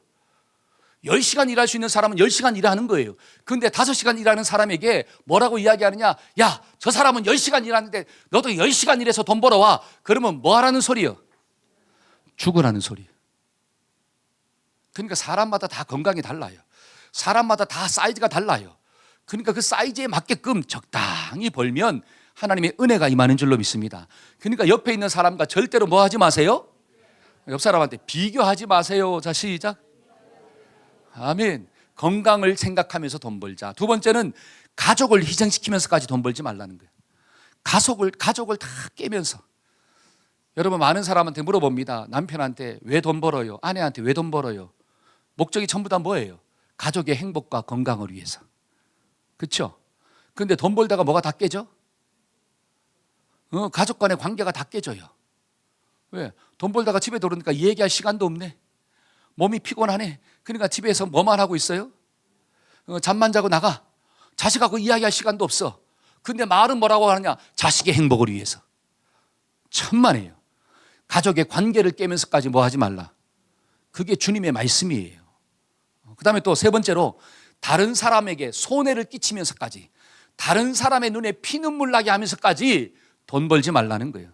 10시간 일할 수 있는 사람은 10시간 일하는 거예요. 그런데 5시간 일하는 사람에게 뭐라고 이야기하느냐? 야, 저 사람은 10시간 일하는데 너도 10시간 일해서 돈 벌어와. 그러면 뭐 하라는 소리예요? 죽으라는 소리예요. 그러니까 사람마다 다 건강이 달라요. 사람마다 다 사이즈가 달라요. 그러니까 그 사이즈에 맞게끔 적당히 벌면 하나님의 은혜가 임하는 줄로 믿습니다. 그러니까 옆에 있는 사람과 절대로 뭐 하지 마세요? 옆 사람한테 비교하지 마세요. 자, 시작. 아멘. 건강을 생각하면서 돈 벌자. 두 번째는 가족을 희생시키면서까지 돈 벌지 말라는 거예요. 가족을 다 깨면서. 여러분, 많은 사람한테 물어봅니다. 남편한테 왜 돈 벌어요? 아내한테 왜 돈 벌어요? 목적이 전부 다 뭐예요? 가족의 행복과 건강을 위해서. 그렇죠? 그런데 돈 벌다가 뭐가 다 깨져? 가족 간의 관계가 다 깨져요. 왜? 돈 벌다가 집에 들어오니까 얘기할 시간도 없네. 몸이 피곤하네. 그러니까 집에서 뭐만 하고 있어요? 잠만 자고 나가. 자식하고 이야기할 시간도 없어. 근데 말은 뭐라고 하느냐? 자식의 행복을 위해서. 천만에요. 가족의 관계를 깨면서까지 뭐 하지 말라. 그게 주님의 말씀이에요. 그 다음에 또 세 번째로 다른 사람에게 손해를 끼치면서까지, 다른 사람의 눈에 피눈물 나게 하면서까지 돈 벌지 말라는 거예요.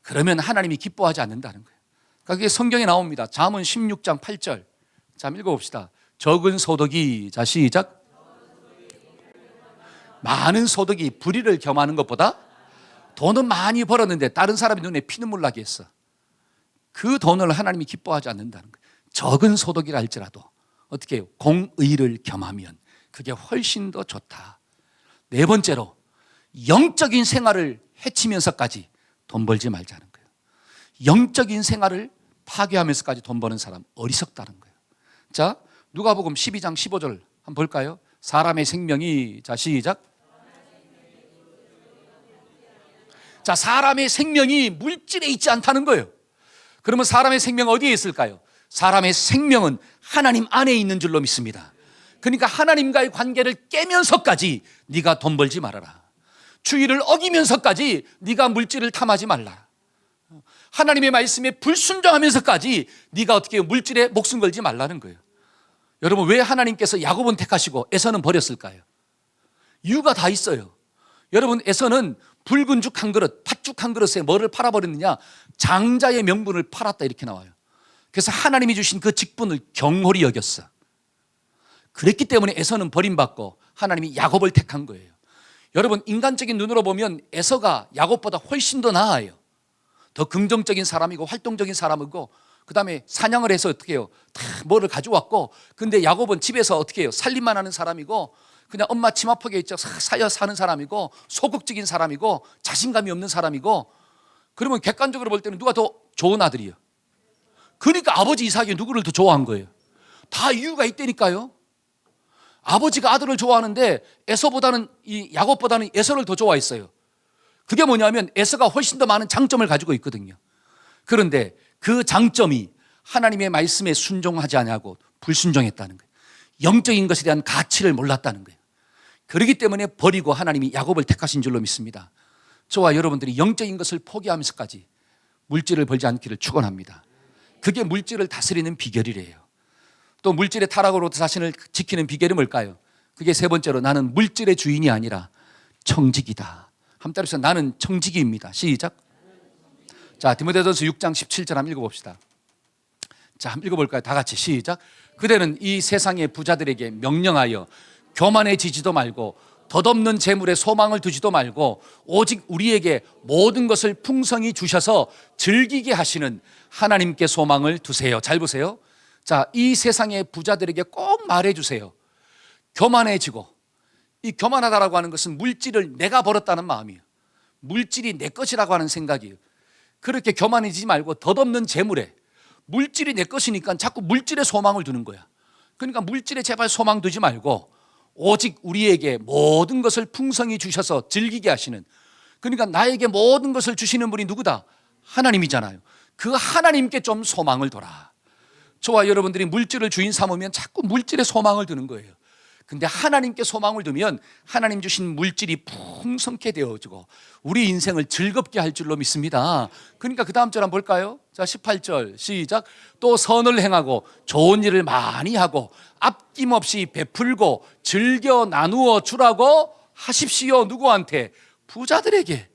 그러면 하나님이 기뻐하지 않는다는 거예요. 그게 성경에 나옵니다. 잠언 16장 8절. 자, 읽어봅시다. 적은 소득이, 자, 시작. 많은 소득이 불의를 겸하는 것보다 돈은 많이 벌었는데 다른 사람의 눈에 피눈물 나게 했어. 그 돈을 하나님이 기뻐하지 않는다는 거예요. 적은 소득이라 할지라도 어떻게 해요? 공의를 겸하면 그게 훨씬 더 좋다. 네 번째로 영적인 생활을 해치면서까지 돈 벌지 말자는 거예요. 영적인 생활을 파괴하면서까지 돈 버는 사람 어리석다는 거예요. 자, 누가복음 12장 15절 한번 볼까요? 사람의 생명이, 자 시작. 자, 사람의 생명이 물질에 있지 않다는 거예요. 그러면 사람의 생명은 어디에 있을까요? 사람의 생명은 하나님 안에 있는 줄로 믿습니다. 그러니까 하나님과의 관계를 깨면서까지 네가 돈 벌지 말아라. 주의를 어기면서까지 네가 물질을 탐하지 말라. 하나님의 말씀에 불순종하면서까지 네가 어떻게 물질에 목숨 걸지 말라는 거예요. 여러분, 왜 하나님께서 야곱은 택하시고 에서는 버렸을까요? 이유가 다 있어요. 여러분, 에서는 붉은 죽 한 그릇, 팥죽 한 그릇에 뭐를 팔아버렸느냐? 장자의 명분을 팔았다 이렇게 나와요. 그래서 하나님이 주신 그 직분을 경홀히 여겼어. 그랬기 때문에 에서는 버림받고 하나님이 야곱을 택한 거예요. 여러분, 인간적인 눈으로 보면 에서가 야곱보다 훨씬 더 나아요. 더 긍정적인 사람이고 활동적인 사람이고, 그 다음에 사냥을 해서 어떻게 해요? 다 뭐를 가져왔고, 근데 야곱은 집에서 어떻게 해요? 살림만 하는 사람이고, 그냥 엄마 치마폭에 있죠. 사여 사는 사람이고, 소극적인 사람이고, 자신감이 없는 사람이고. 그러면 객관적으로 볼 때는 누가 더 좋은 아들이에요? 그러니까 아버지 이삭이 누구를 더 좋아한 거예요? 다 이유가 있다니까요. 아버지가 아들을 좋아하는데 에서보다는 이 야곱보다는 에서를 더 좋아했어요. 그게 뭐냐면 에서가 훨씬 더 많은 장점을 가지고 있거든요. 그런데 그 장점이 하나님의 말씀에 순종하지 않냐고 불순종했다는 거예요. 영적인 것에 대한 가치를 몰랐다는 거예요. 그렇기 때문에 버리고 하나님이 야곱을 택하신 줄로 믿습니다. 저와 여러분들이 영적인 것을 포기하면서까지 물질을 벌지 않기를 축원합니다. 그게 물질을 다스리는 비결이래요. 또 물질의 타락으로부터 자신을 지키는 비결이 뭘까요? 그게 세 번째로 나는 물질의 주인이 아니라 청지기다. 한번 따라서 나는 청지기입니다. 시작. 자, 디모데전서 6장 17절 한번 읽어봅시다. 자, 한번 읽어볼까요? 다 같이 시작. 그대는 이 세상의 부자들에게 명령하여 교만해지지도 말고 덧없는 재물에 소망을 두지도 말고 오직 우리에게 모든 것을 풍성히 주셔서 즐기게 하시는 하나님께 소망을 두세요. 잘 보세요. 자, 이 세상의 부자들에게 꼭 말해주세요. 교만해지고, 이 교만하다라고 하는 것은 물질을 내가 벌었다는 마음이에요. 물질이 내 것이라고 하는 생각이에요. 그렇게 교만해지지 말고 덧없는 재물에, 물질이 내 것이니까 자꾸 물질에 소망을 두는 거야. 그러니까 물질에 제발 소망 두지 말고 오직 우리에게 모든 것을 풍성히 주셔서 즐기게 하시는, 그러니까 나에게 모든 것을 주시는 분이 누구다? 하나님이잖아요. 그 하나님께 좀 소망을 둬라. 저와 여러분들이 물질을 주인 삼으면 자꾸 물질에 소망을 두는 거예요. 근데 하나님께 소망을 두면 하나님 주신 물질이 풍성케 되어지고 우리 인생을 즐겁게 할 줄로 믿습니다. 그러니까 그 다음 절 한번 볼까요? 자, 18절 시작. 또 선을 행하고 좋은 일을 많이 하고 아낌없이 베풀고 즐겨 나누어 주라고 하십시오. 누구한테? 부자들에게.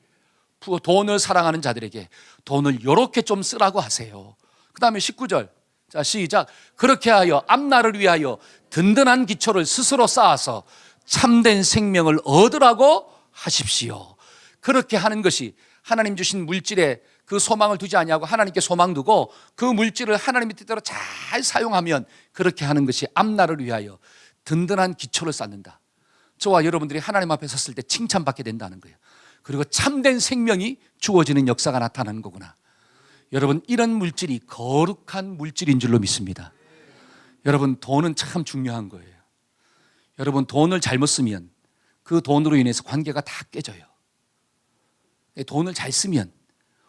돈을 사랑하는 자들에게 돈을 이렇게 좀 쓰라고 하세요. 그 다음에 19절. 자, 시작. 그렇게 하여 앞날을 위하여 든든한 기초를 스스로 쌓아서 참된 생명을 얻으라고 하십시오. 그렇게 하는 것이 하나님 주신 물질에 그 소망을 두지 아니하고 하나님께 소망 두고 그 물질을 하나님의 뜻대로 잘 사용하면 그렇게 하는 것이 앞날을 위하여 든든한 기초를 쌓는다. 저와 여러분들이 하나님 앞에 섰을 때 칭찬받게 된다는 거예요. 그리고 참된 생명이 주어지는 역사가 나타나는 거구나. 여러분, 이런 물질이 거룩한 물질인 줄로 믿습니다. 여러분, 돈은 참 중요한 거예요. 여러분, 돈을 잘못 쓰면 그 돈으로 인해서 관계가 다 깨져요. 돈을 잘 쓰면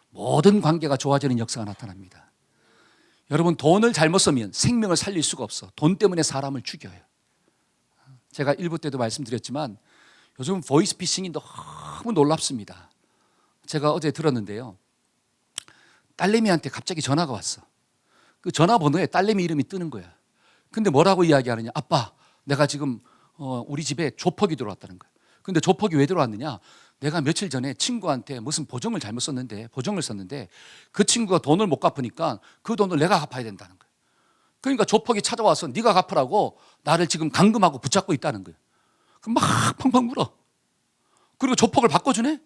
모든 관계가 좋아지는 역사가 나타납니다. 여러분, 돈을 잘못 쓰면 생명을 살릴 수가 없어. 돈 때문에 사람을 죽여요. 제가 일부 때도 말씀드렸지만 요즘 보이스피싱이 너무 놀랍습니다. 제가 어제 들었는데요, 딸내미한테 갑자기 전화가 왔어. 그 전화번호에 딸내미 이름이 뜨는 거야. 근데 뭐라고 이야기하느냐? 아빠, 내가 지금 우리 집에 조폭이 들어왔다는 거야. 근데 조폭이 왜 들어왔느냐? 내가 며칠 전에 친구한테 무슨 보증을 잘못 썼는데, 보증을 썼는데 그 친구가 돈을 못 갚으니까 그 돈을 내가 갚아야 된다는 거야. 그러니까 조폭이 찾아와서 네가 갚으라고 나를 지금 감금하고 붙잡고 있다는 거야. 그럼 막 펑펑 울어. 그리고 조폭을 바꿔주네.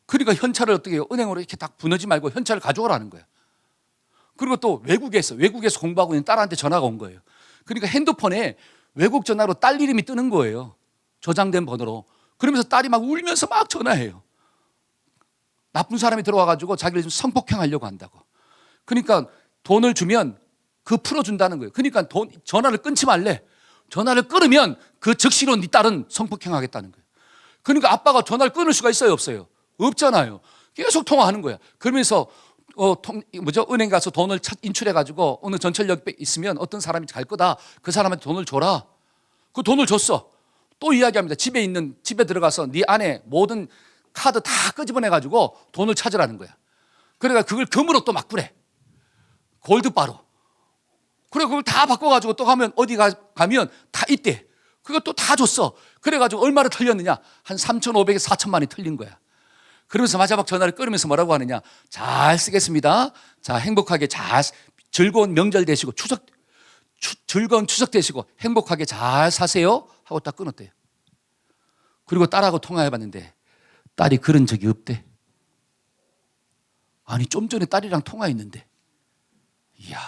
그러니까 현찰을 어떻게 해요? 은행으로 이렇게 딱 보내지 말고 현찰을 가져오라는 거야. 그리고 또 외국에서 공부하고 있는 딸한테 전화가 온 거예요. 그러니까 핸드폰에 외국 전화로 딸 이름이 뜨는 거예요. 저장된 번호로. 그러면서 딸이 막 울면서 막 전화해요. 나쁜 사람이 들어와가지고 자기를 좀 성폭행하려고 한다고. 그러니까 돈을 주면 그 풀어준다는 거예요. 그러니까 전화를 끊지 말래. 전화를 끊으면 그 즉시로 네 딸은 성폭행하겠다는 거예요. 그러니까 아빠가 전화를 끊을 수가 있어요, 없어요? 없잖아요. 계속 통화하는 거야. 그러면서 은행 가서 돈을 인출해가지고 어느 전철역 있으면 어떤 사람이 갈 거다. 그 사람한테 돈을 줘라. 그 돈을 줬어. 또 이야기합니다. 집에 들어가서 네 안에 모든 카드 다 끄집어내가지고 돈을 찾으라는 거야. 그러니까 그걸 금으로 또 바꾸래. 골드바로. 그래 그걸 다 바꿔가지고 또 가면 가면 다 있대. 그거 또 다 줬어. 그래가지고 얼마를 털렸느냐? 한 3,500에 4천만이 털린 거야. 그러면서 마지막 전화를 끊으면서 뭐라고 하느냐? 잘 쓰겠습니다. 자, 행복하게 즐거운 명절 되시고 즐거운 추석 되시고 행복하게 잘 사세요 하고 딱 끊었대요. 그리고 딸하고 통화해봤는데 딸이 그런 적이 없대. 아니 좀 전에 딸이랑 통화했는데. 이야,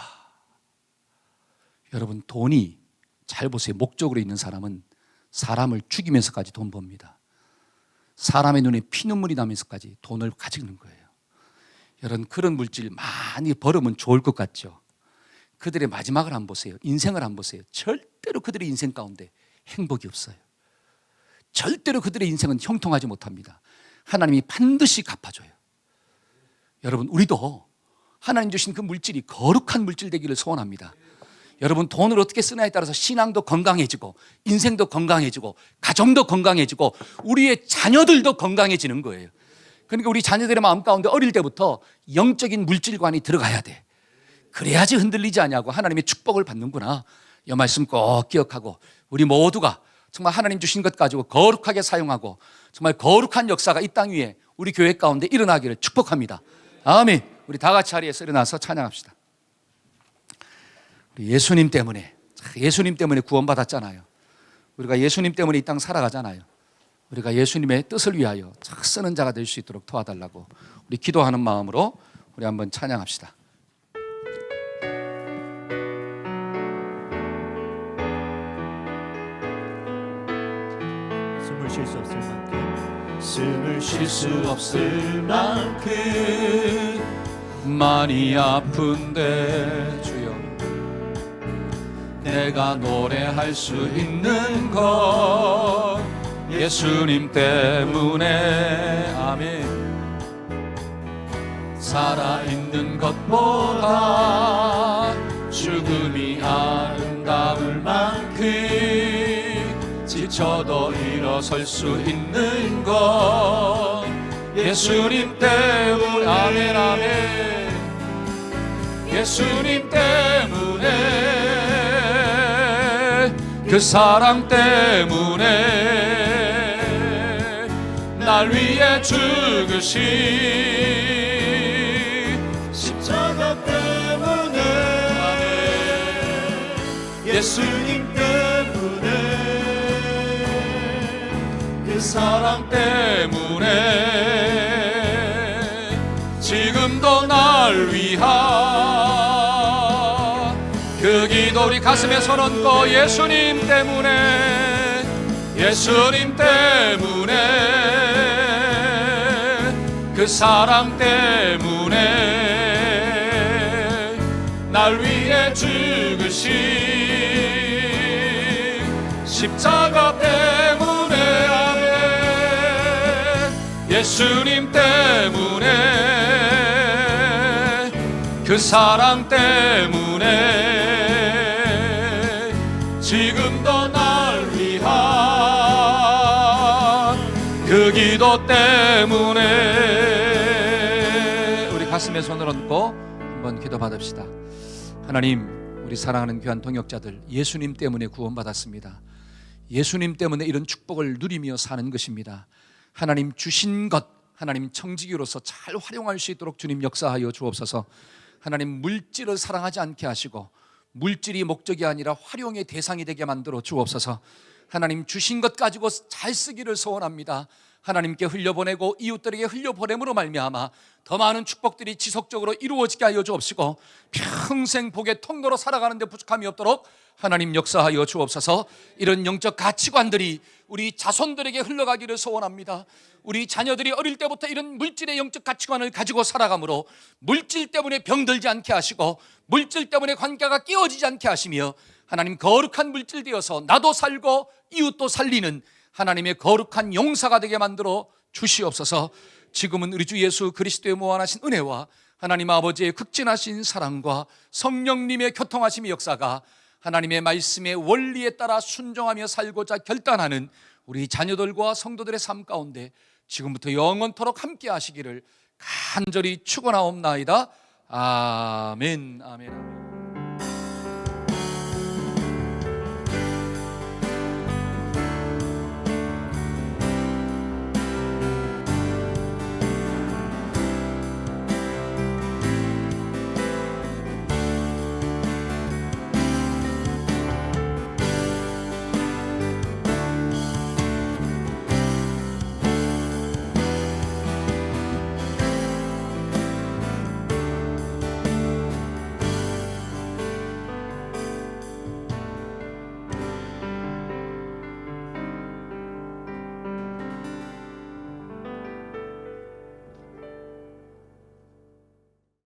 여러분 돈이 잘 보세요. 목적으로 있는 사람은 사람을 죽이면서까지 돈 법니다. 사람의 눈에 피눈물이 나면서까지 돈을 가지는 거예요. 여러분 그런 물질 많이 벌으면 좋을 것 같죠. 그들의 마지막을 한번 보세요. 인생을 한번 보세요. 절대로 그들의 인생 가운데 행복이 없어요. 절대로 그들의 인생은 형통하지 못합니다. 하나님이 반드시 갚아줘요. 여러분 우리도 하나님 주신 그 물질이 거룩한 물질 되기를 소원합니다. 여러분 돈을 어떻게 쓰냐에 따라서 신앙도 건강해지고 인생도 건강해지고 가정도 건강해지고 우리의 자녀들도 건강해지는 거예요. 그러니까 우리 자녀들의 마음 가운데 어릴 때부터 영적인 물질관이 들어가야 돼. 그래야지 흔들리지 않냐고 하나님의 축복을 받는구나. 이 말씀 꼭 기억하고 우리 모두가 정말 하나님 주신 것 가지고 거룩하게 사용하고 정말 거룩한 역사가 이 땅 위에 우리 교회 가운데 일어나기를 축복합니다. 아멘. 우리 다 같이 자리에서 일어나서 찬양합시다. 예수님 때문에 구원받았잖아요. 우리가 예수님 때문에 이 땅 살아가잖아요. 우리가 예수님의 뜻을 위하여 쓰는 자가 될 수 있도록 도와달라고 우리 기도하는 마음으로 우리 한번 찬양합시다. 숨을 쉴 수 없을 만큼 숨을 쉴 수 없을 만큼 많이 아픈데 주여 내가 노래할 수 있는 것 예수님 때문에 아멘. 살아있는 것보다 죽음이 아름다울 만큼 지쳐도 일어설 수 있는 것 예수님 때문에 아멘 아멘. 예수님 때문에 그 사랑 때문에 날 위해 죽으신 십자가 때문에 아멘. 예수님 때문에 그 사랑 때문에 지금도 날 위한 그 기도 우리 가슴에 손 얹고 예수님 때문에 그 사랑 때문에 날 위해 죽으신 십자가 때문에 아멘. 예수님 때문에 그 사랑 때문에 지금도 날 위한 그 기도 때문에 우리 가슴에 손을 얹고 한번 기도 받읍시다. 하나님 우리 사랑하는 귀한 동역자들 예수님 때문에 구원받았습니다. 예수님 때문에 이런 축복을 누리며 사는 것입니다. 하나님 주신 것 하나님 청지기로서 잘 활용할 수 있도록 주님 역사하여 주옵소서. 하나님 물질을 사랑하지 않게 하시고 물질이 목적이 아니라 활용의 대상이 되게 만들어 주옵소서. 하나님 주신 것 가지고 잘 쓰기를 소원합니다. 하나님께 흘려보내고 이웃들에게 흘려보냄으로 말미암아 더 많은 축복들이 지속적으로 이루어지게 하여 주옵시고 평생 복의 통로로 살아가는 데 부족함이 없도록 하나님 역사하여 주옵소서. 이런 영적 가치관들이 우리 자손들에게 흘러가기를 소원합니다. 우리 자녀들이 어릴 때부터 이런 물질의 영적 가치관을 가지고 살아가므로 물질 때문에 병들지 않게 하시고 물질 때문에 관계가 깨어지지 않게 하시며 하나님 거룩한 물질 되어서 나도 살고 이웃도 살리는 하나님의 거룩한 용사가 되게 만들어 주시옵소서. 지금은 우리 주 예수 그리스도의 무한하신 은혜와 하나님 아버지의 극진하신 사랑과 성령님의 교통하심의 역사가 하나님의 말씀의 원리에 따라 순종하며 살고자 결단하는 우리 자녀들과 성도들의 삶 가운데 지금부터 영원토록 함께 하시기를 간절히 축원하옵나이다. 아멘. 아멘.